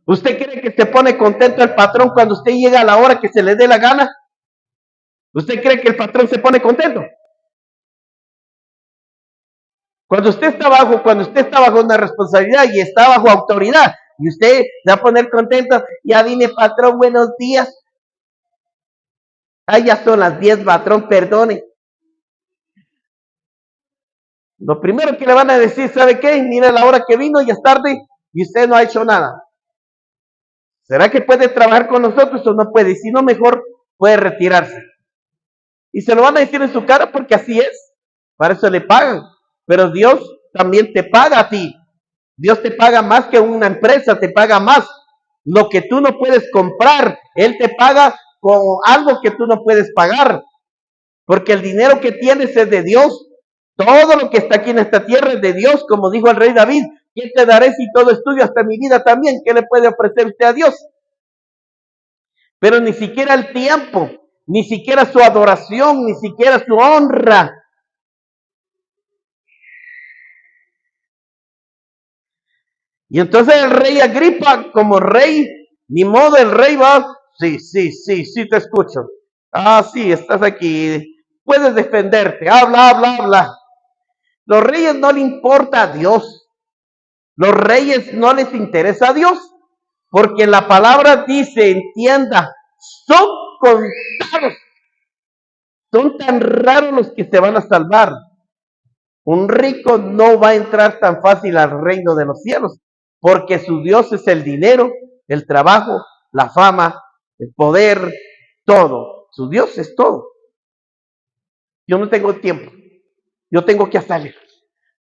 ¿Usted cree que se pone contento el patrón cuando usted llega a la hora que se le dé la gana? ¿Usted cree que el patrón se pone contento? Cuando usted está bajo una responsabilidad y está bajo autoridad, y usted se va a poner contento, ya vine patrón, buenos días. Ya son las 10, patrón, perdone. Lo primero que le van a decir, ¿sabe qué? Mira la hora que vino, ya es tarde, y usted no ha hecho nada. ¿Será que puede trabajar con nosotros o no puede? Y si no, mejor puede retirarse. Y se lo van a decir en su cara porque así es. Para eso le pagan. Pero Dios también te paga a ti. Dios te paga más que una empresa, te paga más. Lo que tú no puedes comprar, Él te paga con algo que tú no puedes pagar. Porque el dinero que tienes es de Dios. Todo lo que está aquí en esta tierra es de Dios, como dijo el rey David. ¿Qué te daré si todo es tuyo hasta mi vida también? ¿Qué le puede ofrecer usted a Dios? Pero ni siquiera el tiempo, ni siquiera su adoración, ni siquiera su honra. Y entonces el rey Agripa, como rey, ni modo el rey va, sí, te escucho. Sí, estás aquí, puedes defenderte, habla. Los reyes no le importa a Dios, los reyes no les interesa a Dios, porque la palabra dice, entienda, son contados, son tan raros los que se van a salvar. Un rico no va a entrar tan fácil al reino de los cielos, porque su Dios es el dinero, el trabajo, la fama, el poder, todo. Su Dios es todo. Yo no tengo tiempo. Yo tengo que hacer,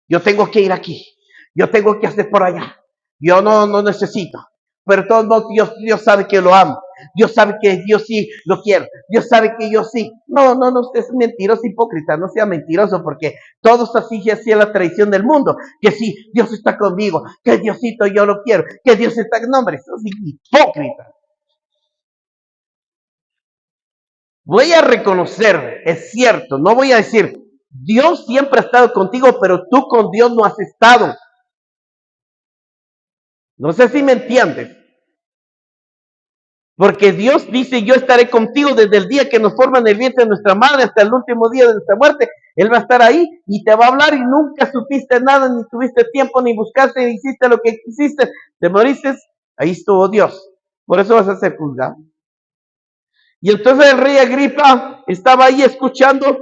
yo tengo que ir aquí, yo tengo que hacer por allá. Yo no necesito. Pero todo modos, Dios sabe que lo amo. Dios sabe que yo sí lo quiero. Dios sabe que yo sí. No, usted es mentiroso, hipócrita. No sea mentiroso porque todos así es la tradición del mundo. Que sí, Dios está conmigo. Que Diosito yo lo quiero. Que Dios está... No, hombre, sos hipócrita. Voy a reconocer, es cierto, no voy a decir, Dios siempre ha estado contigo, pero tú con Dios no has estado. No sé si me entiendes. Porque Dios dice, yo estaré contigo desde el día que nos forman el vientre de nuestra madre hasta el último día de nuestra muerte. Él va a estar ahí y te va a hablar y nunca supiste nada, ni tuviste tiempo, ni buscaste, ni hiciste lo que quisiste. Te moriste, ahí estuvo Dios. Por eso vas a ser juzgado. Y entonces el rey Agripa estaba ahí escuchando,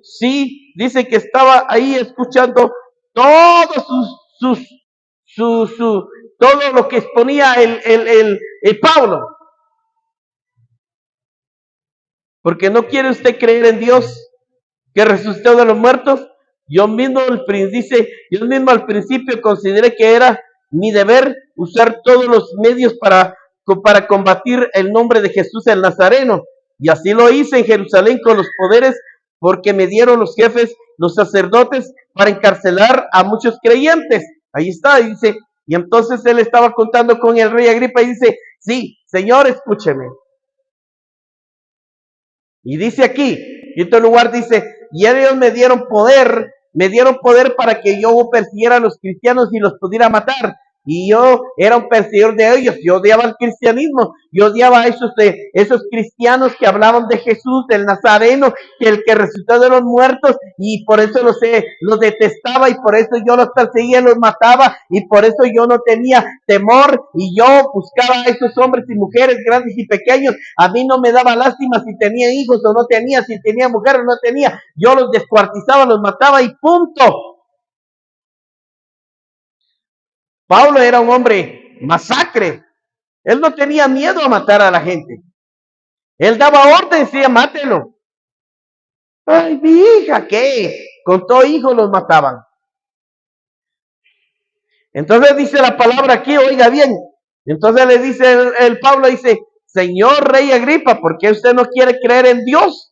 sí, dice que estaba ahí escuchando todos todo lo que exponía el Pablo. Porque no quiere usted creer en Dios que resucitó de los muertos. Yo mismo al principio consideré que era mi deber usar todos los medios para combatir el nombre de Jesús el Nazareno. Y así lo hice en Jerusalén con los poderes porque me dieron los jefes, los sacerdotes, para encarcelar a muchos creyentes. Ahí está, dice. Y entonces él estaba contando con el rey Agripa y dice, sí, Señor, escúcheme. Y dice aquí, en otro lugar dice, y ellos me dieron poder para que yo persiguiera a los cristianos y los pudiera matar. Y yo era un perseguidor de ellos, yo odiaba el cristianismo, yo odiaba a esos cristianos que hablaban de Jesús, del Nazareno, que el que resucitó de los muertos, y por eso los detestaba, y por eso yo los perseguía, los mataba, y por eso yo no tenía temor, y yo buscaba a esos hombres y mujeres, grandes y pequeños. A mí no me daba lástima si tenía hijos o no tenía, si tenía mujer o no tenía, yo los descuartizaba, los mataba y punto. Pablo era un hombre masacre. Él no tenía miedo a matar a la gente. Él daba orden, decía, mátelo. Ay, mi hija, ¿qué? Con todo hijo los mataban. Entonces dice la palabra aquí, oiga bien. Entonces le dice el Pablo, dice, Señor Rey Agripa, ¿por qué usted no quiere creer en Dios?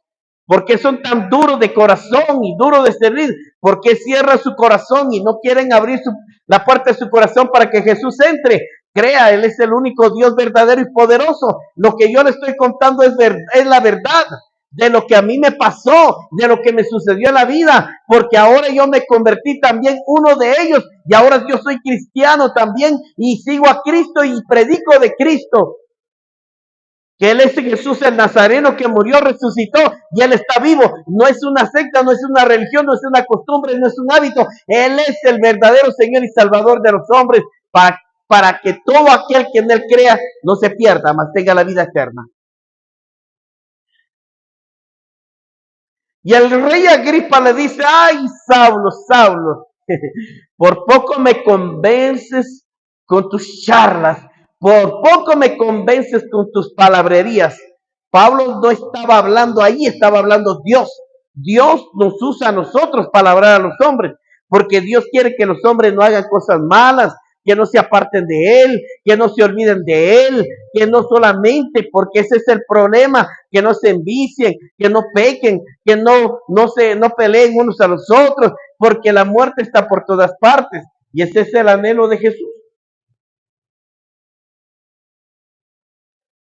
¿Por qué son tan duros de corazón y duros de servir? ¿Por qué cierra su corazón y no quieren abrir la puerta de su corazón para que Jesús entre? Crea, Él es el único Dios verdadero y poderoso. Lo que yo le estoy contando es la verdad de lo que a mí me pasó, de lo que me sucedió en la vida, porque ahora yo me convertí también uno de ellos y ahora yo soy cristiano también y sigo a Cristo y predico de Cristo. Que Él es Jesús el Nazareno que murió, resucitó y Él está vivo. No es una secta, no es una religión, no es una costumbre, no es un hábito. Él es el verdadero Señor y Salvador de los hombres para que todo aquel que en Él crea no se pierda, mas tenga la vida eterna. Y el rey Agripa le dice, ay, Saulo, por poco me convences con tus charlas, por poco me convences con tus palabrerías. Pablo no estaba hablando ahí, estaba hablando Dios. Dios nos usa a nosotros para hablar a los hombres, porque Dios quiere que los hombres no hagan cosas malas, que no se aparten de Él, que no se olviden de Él, que no solamente, porque ese es el problema, que no se envicien, que no pequen, que no peleen unos a los otros, porque la muerte está por todas partes, y ese es el anhelo de Jesús.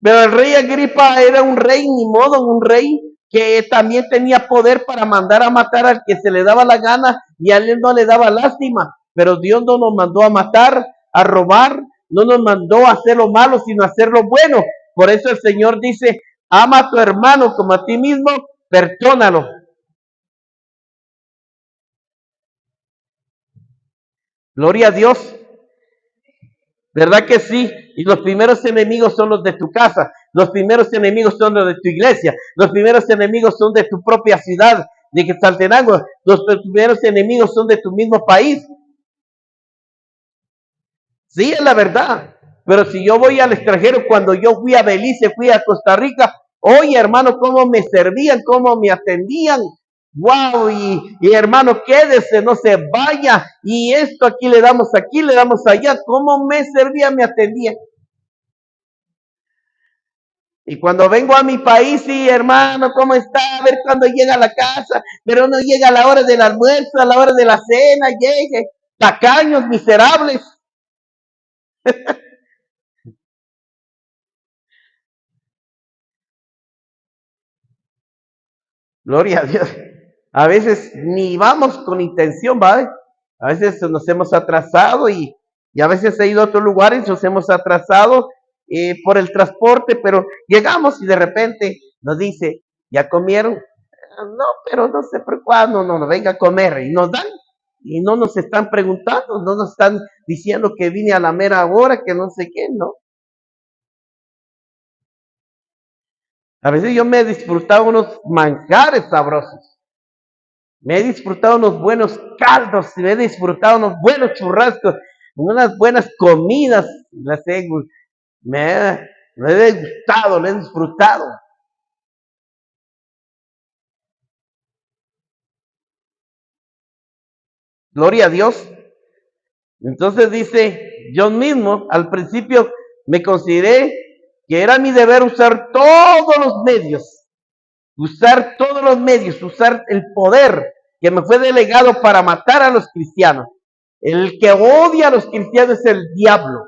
Pero el rey Agripa era un rey, ni modo, un rey que también tenía poder para mandar a matar al que se le daba la gana y a él no le daba lástima. Pero Dios no nos mandó a matar, a robar, no nos mandó a hacer lo malo, sino a hacer lo bueno. Por eso el Señor dice, ama a tu hermano como a ti mismo, perdónalo. Gloria a Dios. ¿Verdad que sí? Y los primeros enemigos son los de tu casa, los primeros enemigos son los de tu iglesia, los primeros enemigos son de tu propia ciudad, de Quetzaltenango, los primeros enemigos son de tu mismo país. Sí, es la verdad. Pero si yo voy al extranjero, cuando yo fui a Belice, fui a Costa Rica, oye hermano, cómo me servían, cómo me atendían. wow, y hermano, quédese, no se vaya, y esto aquí, le damos allá, ¿cómo me servía, me atendía? Y cuando vengo a mi país, sí, hermano, ¿cómo está? A ver cuando llega a la casa, pero no llega a la hora del almuerzo, a la hora de la cena, llegue, tacaños, miserables. Gloria a Dios. A veces ni vamos con intención, ¿vale? A veces nos hemos atrasado y a veces he ido a otros lugares, nos hemos atrasado por el transporte, pero llegamos y de repente nos dice, ¿ya comieron? No, pero no sé por cuándo, no, venga a comer. Y nos dan, y no nos están preguntando, no nos están diciendo que vine a la mera hora, que no sé qué, ¿no? A veces yo me he disfrutado unos manjares sabrosos. Me he disfrutado unos buenos caldos, me he disfrutado unos buenos churrascos, unas buenas comidas, me, me he gustado, me he disfrutado. Gloria a Dios. Entonces dice, yo mismo al principio me consideré que era mi deber usar todos los medios, usar el poder que me fue delegado para matar a los cristianos. El que odia a los cristianos es el diablo.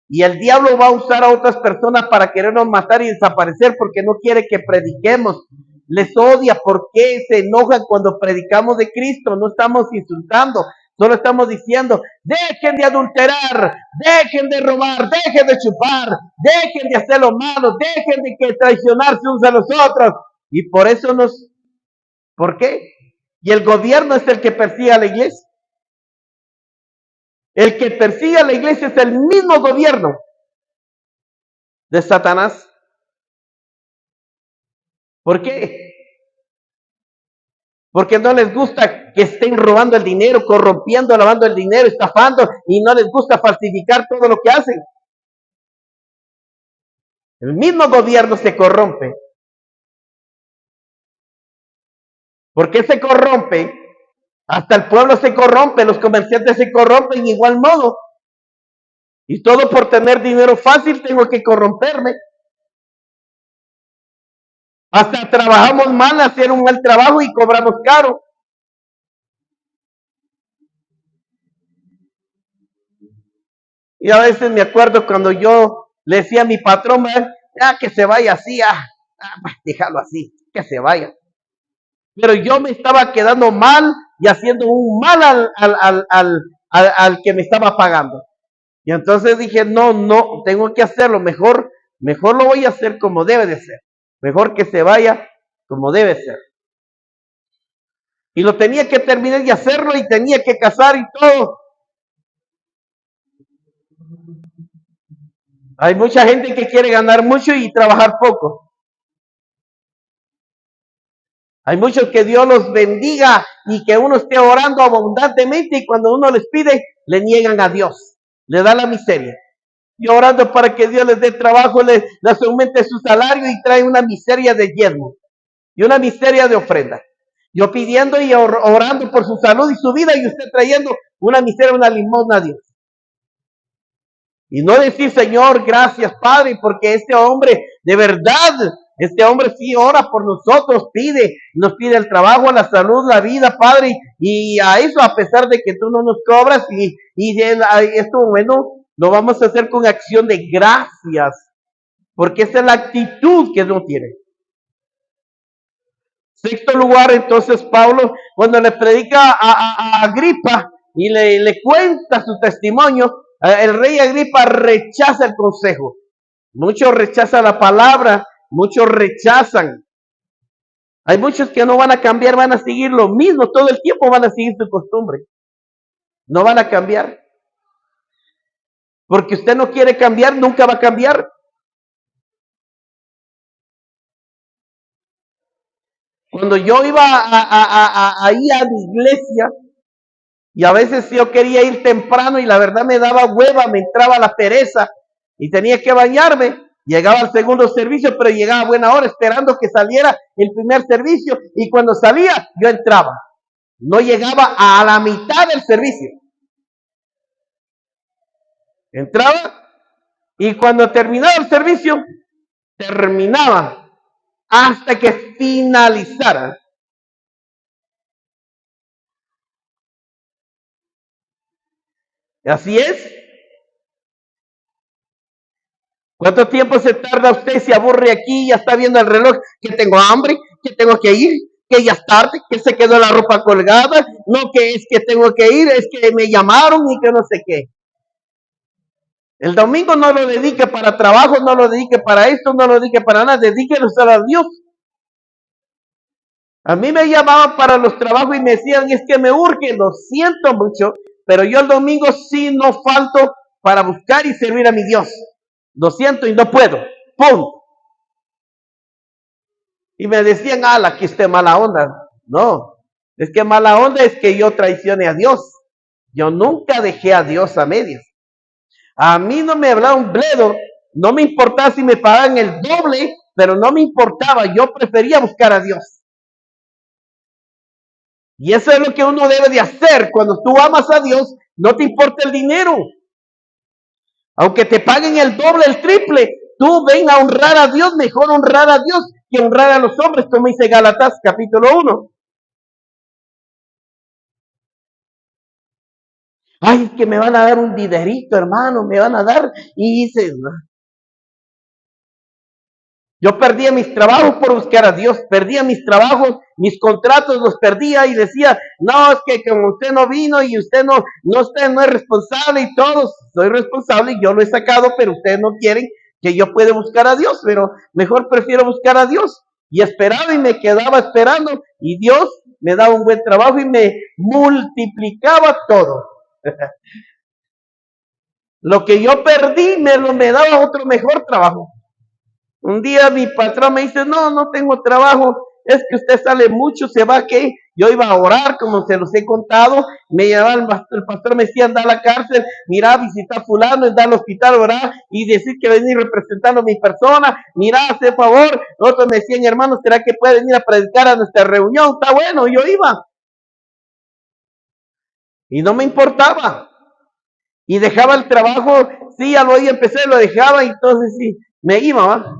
Y el diablo va a usar a otras personas para querernos matar y desaparecer porque no quiere que prediquemos. Les odia. ¿Por qué se enojan cuando predicamos de Cristo? No estamos insultando, solo estamos diciendo, dejen de adulterar, dejen de robar, dejen de chupar, dejen de hacer lo malo, dejen de que traicionarse unos a los otros. Y por eso ¿por qué? Y el gobierno es el que persigue a la iglesia. El que persigue a la iglesia es el mismo gobierno de Satanás. ¿Por qué? Porque no les gusta que estén robando el dinero, corrompiendo, lavando el dinero, estafando, y no les gusta falsificar todo lo que hacen. El mismo gobierno se corrompe. ¿Por qué se corrompe? Hasta el pueblo se corrompe, los comerciantes se corrompen igual modo. Y todo por tener dinero fácil tengo que corromperme. Hasta trabajamos mal, hacer un mal trabajo y cobramos caro. Y a veces me acuerdo cuando yo le decía a mi patrón, que se vaya así, déjalo así, que se vaya. Pero yo me estaba quedando mal y haciendo un mal al que me estaba pagando. Y entonces dije, no, tengo que hacerlo, mejor lo voy a hacer como debe de ser. Mejor que se vaya como debe ser. Y lo tenía que terminar de hacerlo y tenía que casar y todo. Hay mucha gente que quiere ganar mucho y trabajar poco. Hay muchos que Dios los bendiga y que uno esté orando abundantemente y cuando uno les pide, le niegan a Dios. Le da la miseria. Y orando para que Dios les dé trabajo, les aumente su salario y trae una miseria de diezmo y una miseria de ofrenda. Yo pidiendo y orando por su salud y su vida y usted trayendo una miseria, una limosna a Dios. Y no decir, Señor, gracias, Padre, porque este hombre, de verdad, este hombre sí ora por nosotros, nos pide el trabajo, la salud, la vida, Padre, y a eso, a pesar de que tú no nos cobras, y esto, bueno, lo vamos a hacer con acción de gracias, porque esa es la actitud que uno tiene. Sexto lugar, entonces, Pablo, cuando le predica a Agripa y le cuenta su testimonio, el rey Agripa rechaza el consejo. Muchos rechazan la palabra, muchos rechazan. Hay muchos que no van a cambiar, van a seguir lo mismo, todo el tiempo van a seguir su costumbre. No van a cambiar. Porque usted no quiere cambiar, nunca va a cambiar. Cuando yo iba ahí a mi iglesia, y a veces yo quería ir temprano y la verdad me daba hueva, me entraba la pereza y tenía que bañarme. Llegaba al segundo servicio, pero llegaba a buena hora esperando que saliera el primer servicio. Y cuando salía, yo entraba. No llegaba a la mitad del servicio. Entraba y cuando terminaba el servicio, terminaba hasta que finalizara. Así es. ¿Cuánto tiempo se tarda usted? Se aburre aquí, ya está viendo el reloj, que tengo hambre, que tengo que ir, que ya es tarde, que se quedó la ropa colgada, no que es que tengo que ir, es que me llamaron y que no sé qué. El domingo no lo dedique para trabajo, no lo dedique para esto, no lo dedique para nada, dedíquelo a Dios. A mí me llamaban para los trabajos y me decían, es que me urge, lo siento mucho, pero yo el domingo sí no falto para buscar y servir a mi Dios. Lo siento y no puedo. Punto. Y me decían, ala, que esté mala onda. No, es que mala onda es que yo traicione a Dios. Yo nunca dejé a Dios a medias. A mí no me hablaba un bledo, no me importaba si me pagaban el doble, pero no me importaba, yo prefería buscar a Dios. Y eso es lo que uno debe de hacer. Cuando tú amas a Dios, no te importa el dinero. Aunque te paguen el doble, el triple, tú ven a honrar a Dios, mejor honrar a Dios que honrar a los hombres, como dice Gálatas capítulo 1. Ay, que me van a dar un dinerito, hermano, me van a dar. Y dices, yo perdía mis trabajos por buscar a Dios, perdía mis trabajos, mis contratos los perdía y decía, no, es que como usted no vino y usted usted no es responsable y todos, soy responsable y yo lo he sacado, pero ustedes no quieren que yo pueda buscar a Dios, pero mejor prefiero buscar a Dios. Y esperaba y me quedaba esperando y Dios me daba un buen trabajo y me multiplicaba todo. Lo que yo perdí me daba otro mejor trabajo. Un día mi patrón me dice, no tengo trabajo, es que usted sale mucho, se va que yo iba a orar, como se los he contado, me llevaba el pastor me decía, anda a la cárcel, mira, visita a fulano, anda al hospital, orar, y decir que venir representando a mi persona, mira, hace favor, otros me decían, hermano, ¿será que puede venir a predicar a nuestra reunión? Está bueno, yo iba, y no me importaba, y dejaba el trabajo, sí, ya lo empecé, lo dejaba, y entonces sí, me iba, ¿va?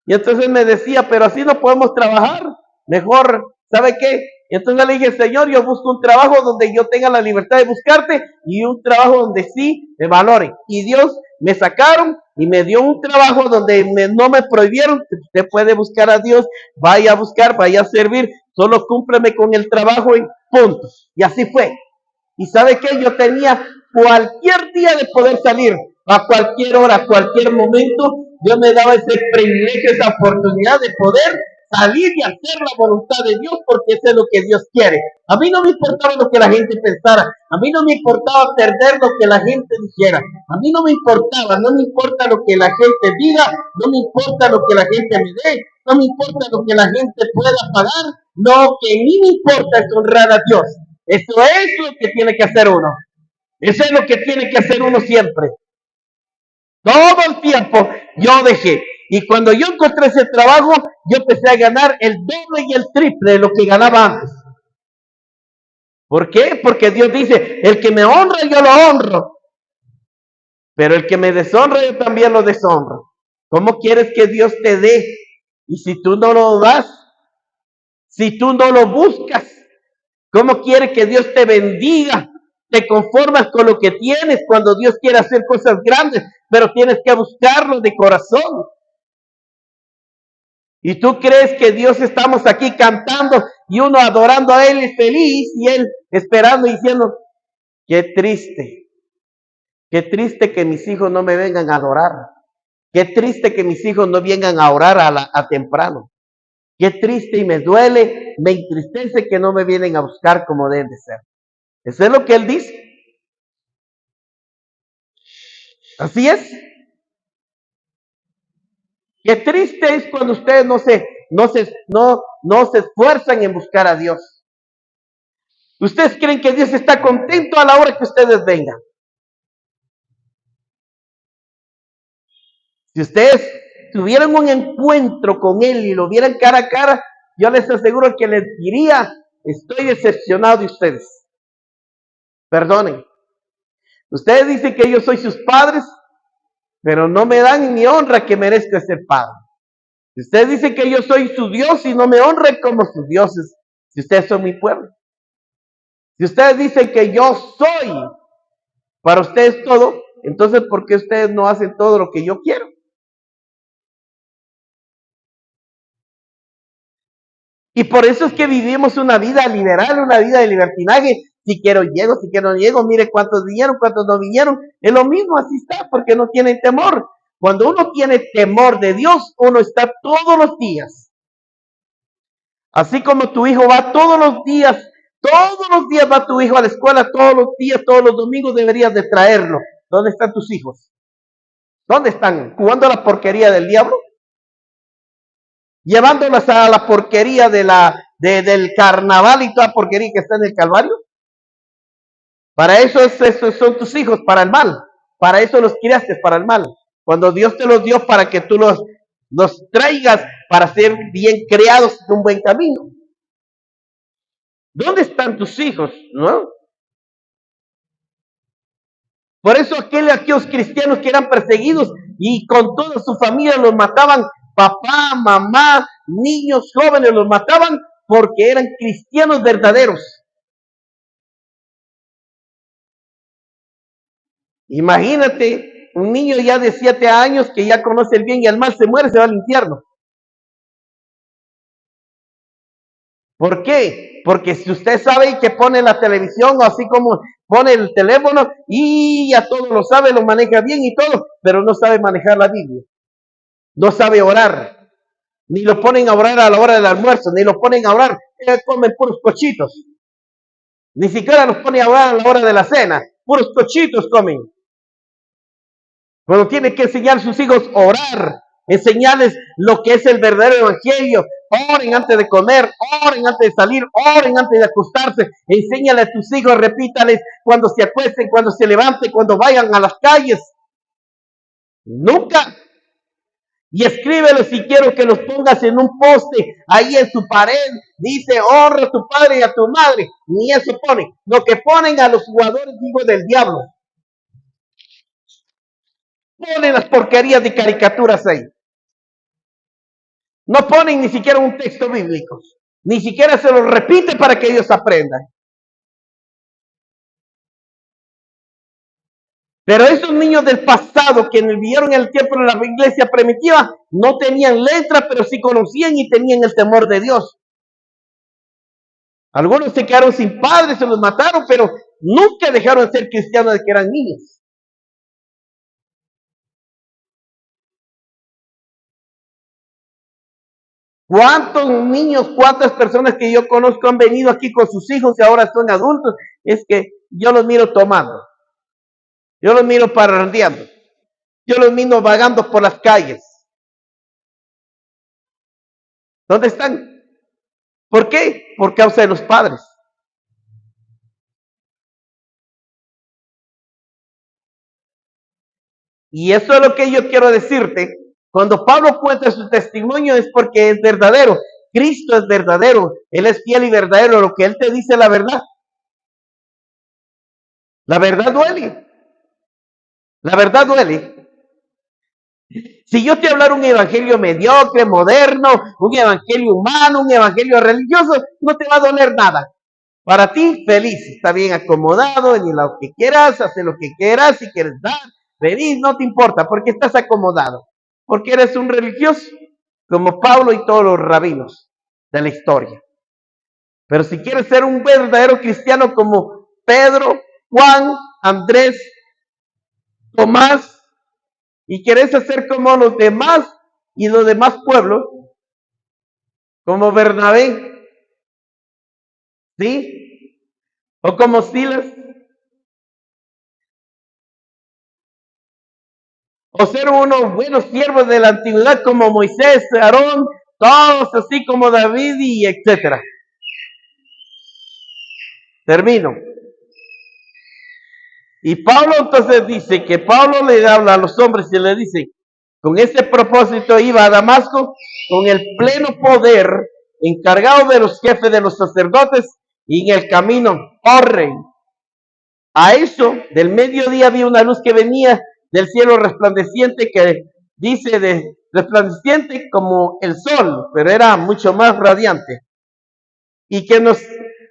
Y entonces me decía, pero así no podemos trabajar. Mejor, ¿sabe qué? Y entonces le dije, Señor, yo busco un trabajo donde yo tenga la libertad de buscarte y un trabajo donde sí me valoren. Y Dios me sacaron y me dio un trabajo donde no me prohibieron. Usted puede buscar a Dios, vaya a buscar, vaya a servir, solo cúmpleme con el trabajo y punto. Y así fue. Y ¿sabe qué? Yo tenía cualquier día de poder salir, a cualquier hora, a cualquier momento. Dios me daba ese privilegio, esa oportunidad de poder salir y hacer la voluntad de Dios, porque eso es lo que Dios quiere. A mí no me importaba lo que la gente pensara, a mí no me importaba perder lo que la gente dijera, a mí no me importaba, no me importa lo que la gente diga, no me importa lo que la gente me dé, no me importa lo que la gente pueda pagar, lo que a mí me importa es honrar a Dios. Eso es lo que tiene que hacer uno. Eso es lo que tiene que hacer uno siempre. Todo el tiempo yo dejé. Y cuando yo encontré ese trabajo, yo empecé a ganar el doble y el triple de lo que ganaba antes. ¿Por qué? Porque Dios dice, el que me honra, yo lo honro. Pero el que me deshonra, yo también lo deshonro. ¿Cómo quieres que Dios te dé? Y si tú no lo das, si tú no lo buscas, ¿cómo quieres que Dios te bendiga? Te conformas con lo que tienes cuando Dios quiere hacer cosas grandes, pero tienes que buscarlo de corazón. Y tú crees que Dios estamos aquí cantando y uno adorando a Él feliz y Él esperando y diciendo, qué triste que mis hijos no me vengan a adorar, qué triste que mis hijos no vengan a orar a temprano, qué triste y me duele, me entristece que no me vienen a buscar como deben de ser. Eso es lo que Él dice. Así es. Qué triste es cuando ustedes no se esfuerzan en buscar a Dios. Ustedes creen que Dios está contento a la hora que ustedes vengan. Si ustedes tuvieran un encuentro con Él y lo vieran cara a cara, yo les aseguro que les diría, estoy decepcionado de ustedes. Perdonen. Ustedes dicen que yo soy sus padres, pero no me dan ni honra que merezca ser padre. Si ustedes dicen que yo soy su Dios y no me honran como sus dioses, si ustedes son mi pueblo. Si ustedes dicen que yo soy para ustedes todo, entonces ¿por qué ustedes no hacen todo lo que yo quiero? Y por eso es que vivimos una vida liberal, una vida de libertinaje. Si quiero llego, si quiero no llego, mire cuántos vinieron, cuántos no vinieron. Es lo mismo, así está, porque no tienen temor. Cuando uno tiene temor de Dios, uno está todos los días. Así como tu hijo va todos los días va tu hijo a la escuela, todos los días, todos los domingos deberías de traerlo. ¿Dónde están tus hijos? ¿Dónde están? ¿Jugando a la porquería del diablo? ¿Llevándolas a la porquería del carnaval y toda porquería que está en el Calvario? Para eso, esos son tus hijos, para el mal. Para eso los criaste, para el mal. Cuando Dios te los dio para que tú los traigas para ser bien creados en un buen camino. ¿Dónde están tus hijos? ¿No? Por eso aquellos cristianos que eran perseguidos y con toda su familia los mataban, papá, mamá, niños, jóvenes, los mataban porque eran cristianos verdaderos. Imagínate un niño ya de 7 años que ya conoce el bien y el mal, se muere, se va al infierno. ¿Por qué? Porque si usted sabe que pone la televisión o así como pone el teléfono y ya todo lo sabe, lo maneja bien y todo, pero no sabe manejar la Biblia, no sabe orar, ni lo ponen a orar a la hora del almuerzo, ni lo ponen a orar, comen puros cochitos, ni siquiera los pone a orar a la hora de la cena, puros cochitos comen. Cuando tiene que enseñar a sus hijos a orar, enseñarles lo que es el verdadero evangelio. Oren antes de comer, oren antes de salir, oren antes de acostarse. Enséñale a tus hijos, repítales cuando se acuesten, cuando se levanten, cuando vayan a las calles. Nunca. Y escríbelos si quiero que los pongas en un poste, ahí en tu pared. Dice, honra a tu padre y a tu madre. Ni eso ponen. Lo que ponen a los jugadores, digo, del diablo. Ponen las porquerías de caricaturas ahí. No ponen ni siquiera un texto bíblico. Ni siquiera se lo repite para que ellos aprendan. Pero esos niños del pasado que vivieron en el tiempo de la iglesia primitiva no tenían letra, pero sí conocían y tenían el temor de Dios. Algunos se quedaron sin padres, se los mataron, pero nunca dejaron de ser cristianos de que eran niños. ¿Cuántos niños, cuántas personas que yo conozco han venido aquí con sus hijos y ahora son adultos? Es que yo los miro tomando. Yo los miro parrandeando. Yo los miro vagando por las calles. ¿Dónde están? ¿Por qué? Por causa de los padres. Y eso es lo que yo quiero decirte. Cuando Pablo cuenta su testimonio es porque es verdadero. Cristo es verdadero. Él es fiel y verdadero. Lo que Él te dice es la verdad. La verdad duele. La verdad duele. Si yo te hablara un evangelio mediocre, moderno, un evangelio humano, un evangelio religioso, no te va a doler nada. Para ti, feliz, está bien acomodado, en lo que quieras, hace lo que quieras, si quieres dar, feliz, no te importa, porque estás acomodado, porque eres un religioso, como Pablo y todos los rabinos de la historia. Pero si quieres ser un verdadero cristiano como Pedro, Juan, Andrés, Tomás, y quieres hacer como los demás y los demás pueblos, como Bernabé, ¿sí? O como Silas, o ser unos buenos siervos de la antigüedad como Moisés, Aarón, todos así como David y etcétera. Termino. Y Pablo entonces dice que Pablo le habla a los hombres y le dice, Con ese propósito iba a Damasco con el pleno poder, encargado de los jefes de los sacerdotes, y en el camino, corren. A eso, del mediodía había una luz que venía del cielo resplandeciente, que dice de resplandeciente como el sol, pero era mucho más radiante, y que nos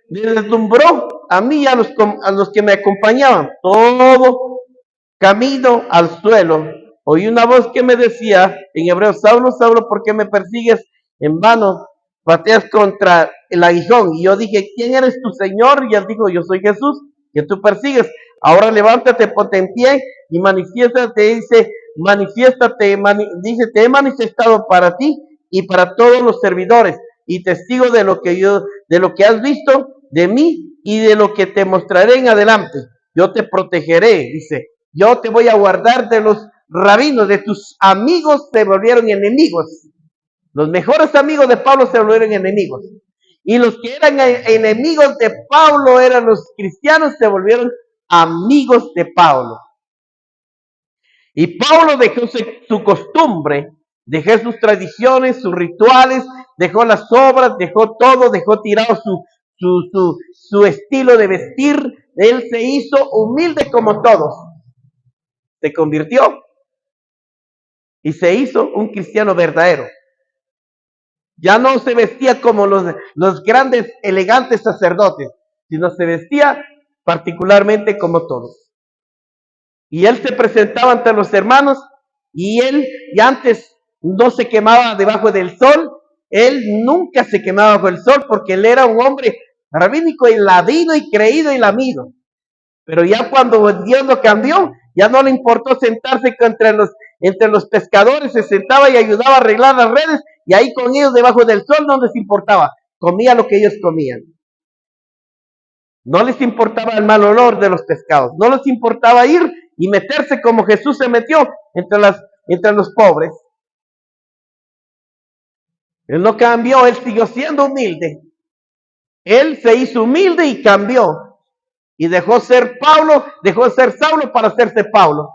deslumbró a mí y a los que me acompañaban. Todo camino al suelo, oí una voz que me decía en hebreo: Saulo, Saulo, ¿por qué me persigues? En vano pateas contra el aguijón. Y yo dije: ¿quién eres tu Señor? Y él dijo: yo soy Jesús, que tú persigues. Ahora levántate, ponte en pie y manifiéstate. Dice, manifiéstate, dice, te he manifestado para ti y para todos los servidores y testigo de lo que has visto de mí y de lo que te mostraré en adelante. Yo te protegeré, dice. Yo te voy a guardar de los rabinos, de tus amigos se volvieron enemigos. Los mejores amigos de Pablo se volvieron enemigos. Y los que eran enemigos de Pablo, eran los cristianos, se volvieron amigos de Pablo. Y Pablo dejó su costumbre, dejó sus tradiciones, sus rituales, dejó las obras, dejó todo, dejó tirado su estilo de vestir. Él se hizo humilde como todos. Se convirtió y se hizo un cristiano verdadero. Ya no se vestía como los grandes, elegantes sacerdotes, sino se vestía particularmente como todos. Y él se presentaba ante los hermanos, y él, y antes no se quemaba debajo del sol. Él nunca se quemaba bajo el sol, porque él era un hombre rabínico y ladino y creído y lamido. Pero ya cuando Dios lo cambió, ya no le importó sentarse entre los pescadores, se sentaba y ayudaba a arreglar las redes, y ahí con ellos debajo del sol no les importaba, comía lo que ellos comían. No les importaba el mal olor de los pescados, no les importaba ir y meterse como Jesús se metió entre los pobres. Él no cambió, él siguió siendo humilde. Él se hizo humilde y cambió. Y dejó ser Saulo para hacerse Pablo.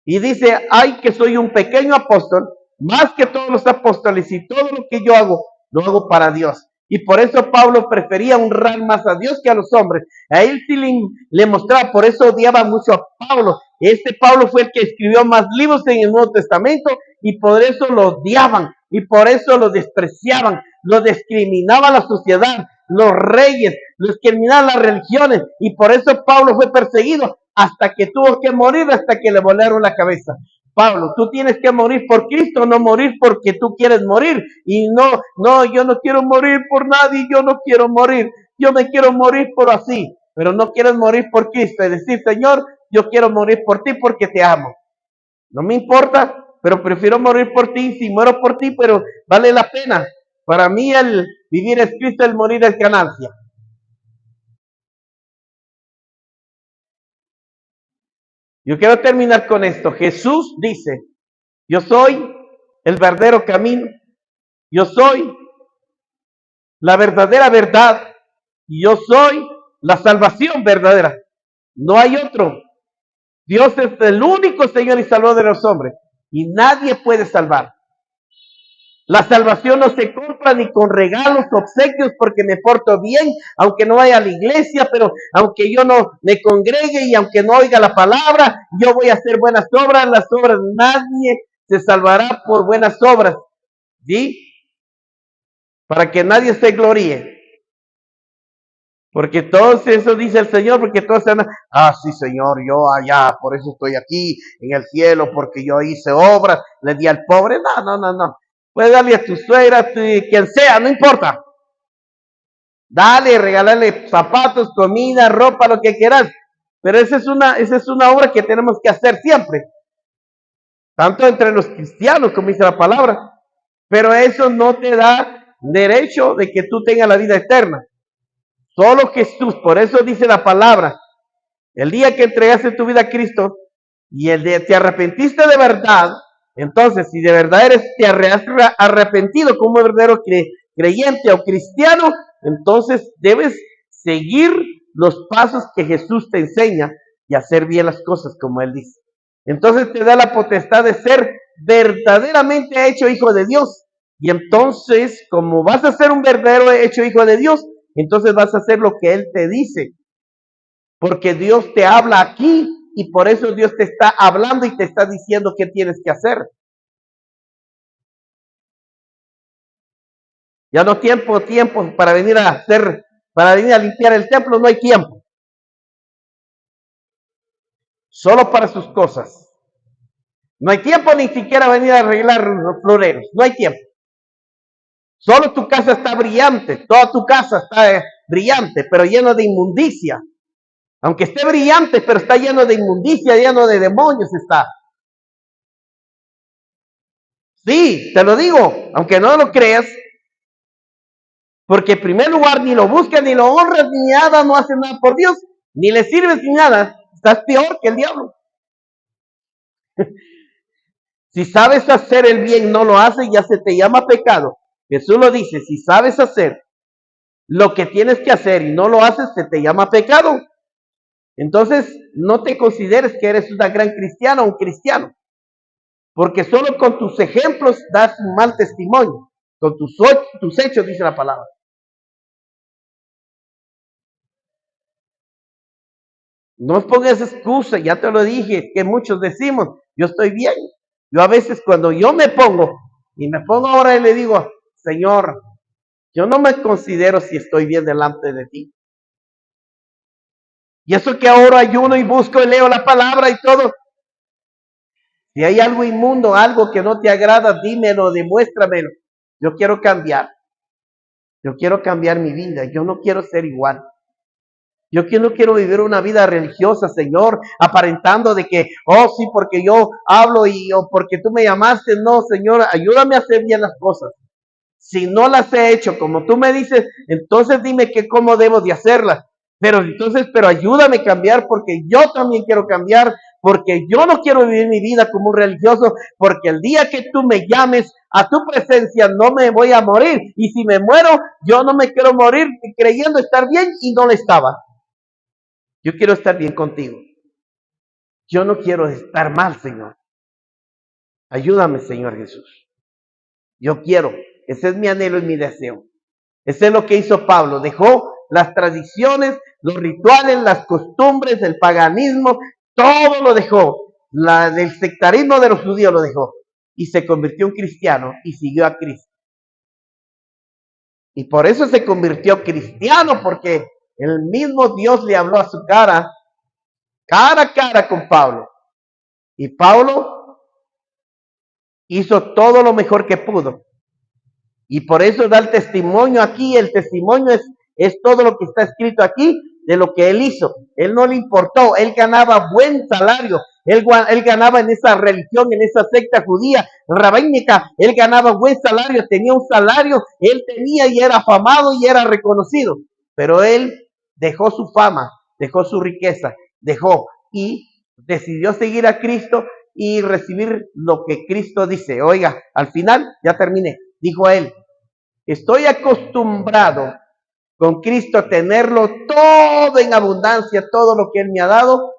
Y dice: ay, que soy un pequeño apóstol, más que todos los apóstoles, y todo lo que yo hago, lo hago para Dios. Y por eso Pablo prefería honrar más a Dios que a los hombres. A él sí le mostraba, por eso odiaba mucho a Pablo. Pablo fue el que escribió más libros en el Nuevo Testamento, y por eso lo odiaban, y por eso lo despreciaban, lo discriminaba la sociedad, los reyes, lo discriminaban las religiones, y por eso Pablo fue perseguido hasta que tuvo que morir, hasta que le volaron la cabeza. Pablo, tú tienes que morir por Cristo, no morir porque tú quieres morir. Y no, yo no quiero morir por nadie, yo no quiero morir. Yo me quiero morir por así, pero no quieres morir por Cristo. Es decir, Señor, yo quiero morir por ti porque te amo. No me importa, pero prefiero morir por ti. Si muero por ti, pero vale la pena. Para mí el vivir es Cristo, el morir es ganancia. Yo quiero terminar con esto. Jesús dice: yo soy el verdadero camino, yo soy la verdadera verdad, y yo soy la salvación verdadera. No hay otro. Dios es el único Señor y Salvador de los hombres, y nadie puede salvar. La salvación no se compra ni con regalos, obsequios, porque me porto bien, aunque no vaya a la iglesia, pero aunque yo no me congregue y aunque no oiga la palabra, yo voy a hacer buenas obras. Las obras, nadie se salvará por buenas obras, ¿sí? Para que nadie se gloríe. Porque todos, eso dice el Señor, porque todos se van sí, Señor, yo allá, por eso estoy aquí en el cielo, porque yo hice obras, le di al pobre. No. Puedes darle a tu suegra, a quien sea, no importa. Dale, regálale zapatos, comida, ropa, lo que quieras. Pero esa es una obra que tenemos que hacer siempre. Tanto entre los cristianos, como dice la palabra. Pero eso no te da derecho de que tú tengas la vida eterna. Solo Jesús, por eso dice la palabra: el día que entregaste tu vida a Cristo y el día te arrepentiste de verdad, entonces si de verdad te has arrepentido como verdadero creyente o cristiano, entonces debes seguir los pasos que Jesús te enseña y hacer bien las cosas como Él dice. Entonces te da la potestad de ser verdaderamente hecho hijo de Dios. Y entonces, como vas a ser un verdadero hecho hijo de Dios, entonces vas a hacer lo que Él te dice. Porque Dios te habla aquí y por eso Dios te está hablando y te está diciendo qué tienes que hacer. Ya no tiempo para venir a hacer, para venir a limpiar el templo, no hay tiempo. Solo para sus cosas. No hay tiempo ni siquiera venir a arreglar los floreros, no hay tiempo. Solo tu casa está brillante, toda tu casa está brillante, pero lleno de inmundicia. Aunque esté brillante, pero está lleno de inmundicia, lleno de demonios está. Sí, te lo digo, aunque no lo creas, porque en primer lugar ni lo buscas, ni lo honras, ni nada, no haces nada por Dios, ni le sirves ni nada, estás peor que el diablo. Si sabes hacer el bien, no lo haces, ya se te llama pecado. Jesús lo dice, si sabes hacer lo que tienes que hacer y no lo haces, se te llama pecado. Entonces, no te consideres que eres una gran cristiana o un cristiano, porque solo con tus ejemplos das un mal testimonio, con tus hechos, dice la palabra. No os pongas excusa, ya te lo dije, que muchos decimos, yo estoy bien. Yo a veces cuando yo me pongo, y me pongo ahora y le digo, Señor, yo no me considero si estoy bien delante de ti. Y eso que ahora ayuno y busco y leo la palabra y todo. Si hay algo inmundo, algo que no te agrada, dímelo, demuéstramelo. Yo quiero cambiar. Yo quiero cambiar mi vida. Yo no quiero ser igual. Yo no quiero vivir una vida religiosa, Señor, aparentando de que, oh sí, porque yo hablo y o porque tú me llamaste. No, Señor, ayúdame a hacer bien las cosas. Si no las he hecho como tú me dices, entonces dime que cómo debo de hacerlas. Pero ayúdame a cambiar porque yo también quiero cambiar, porque yo no quiero vivir mi vida como un religioso, porque el día que tú me llames a tu presencia no me voy a morir. Y si me muero, yo no me quiero morir creyendo estar bien y no lo estaba. Yo quiero estar bien contigo. Yo no quiero estar mal, Señor. Ayúdame, Señor Jesús. Yo quiero. Ese es mi anhelo y mi deseo. Ese es lo que hizo Pablo. Dejó las tradiciones, los rituales, las costumbres, el paganismo, todo lo dejó. Del sectarismo de los judíos lo dejó. Y se convirtió en cristiano y siguió a Cristo. Y por eso se convirtió cristiano, porque el mismo Dios le habló a su cara a cara con Pablo. Y Pablo hizo todo lo mejor que pudo. Y por eso da el testimonio aquí. El testimonio es todo lo que está escrito aquí de lo que él hizo. Él no le importó. Él ganaba buen salario. Él ganaba en esa religión, en esa secta judía, rabínica. Él ganaba buen salario. Tenía un salario. Él tenía y era afamado y era reconocido. Pero él dejó su fama, dejó su riqueza, dejó y decidió seguir a Cristo y recibir lo que Cristo dice. Oiga, al final, ya terminé. Dijo él, estoy acostumbrado con Cristo a tenerlo todo en abundancia, todo lo que Él me ha dado,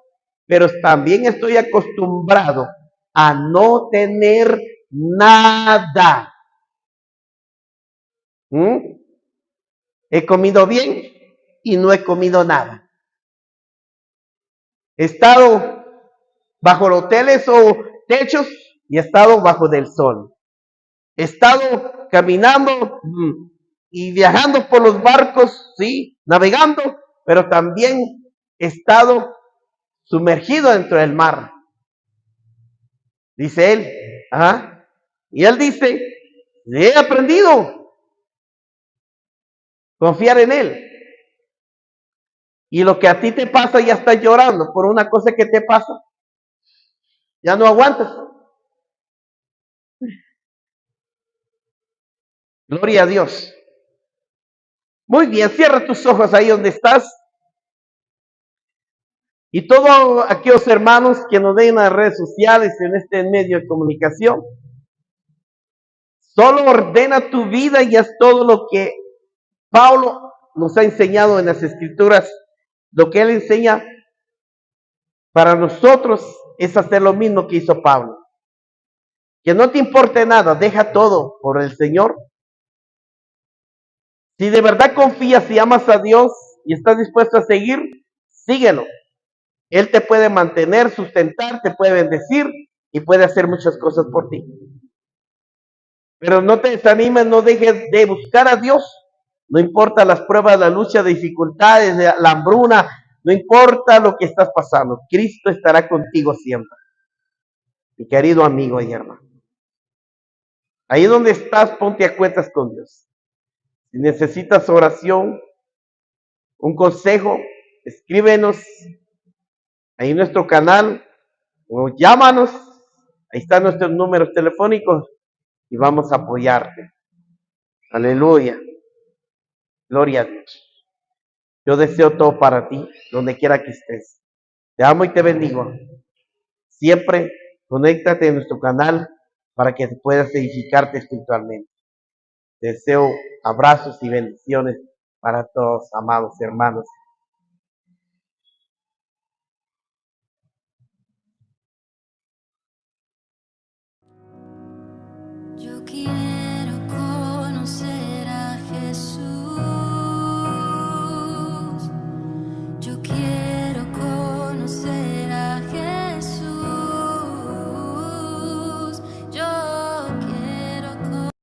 pero también estoy acostumbrado a no tener nada. He comido bien y no he comido nada. He estado bajo hoteles o techos y he estado bajo del sol. He estado caminando y viajando por los barcos, sí, navegando, pero también he estado sumergido dentro del mar. Dice él, y él dice, he aprendido a confiar en él. Y lo que a ti te pasa, ya estás llorando por una cosa que te pasa. Ya no aguantas. Gloria a Dios. Muy bien, cierra tus ojos ahí donde estás. Y todos aquellos hermanos que nos ven en las redes sociales, en este medio de comunicación, solo ordena tu vida y haz todo lo que Pablo nos ha enseñado en las Escrituras. Lo que él enseña para nosotros es hacer lo mismo que hizo Pablo. que no te importe nada, deja todo por el Señor. Si de verdad confías y amas a Dios y estás dispuesto a seguir, síguelo. Él te puede mantener, sustentar, te puede bendecir y puede hacer muchas cosas por ti. Pero no te desanimes, no dejes de buscar a Dios. No importa las pruebas, la lucha, dificultades, la hambruna, no importa lo que estás pasando. Cristo estará contigo siempre. Mi querido amigo y hermano. Ahí donde estás, ponte a cuentas con Dios. Si necesitas oración, un consejo, escríbenos ahí en nuestro canal o llámanos. Ahí están nuestros números telefónicos y vamos a apoyarte. Aleluya. Gloria a Dios. Yo deseo todo para ti, donde quiera que estés. Te amo y te bendigo. Siempre conéctate en nuestro canal para que puedas edificarte espiritualmente. Deseo abrazos y bendiciones para todos, amados hermanos.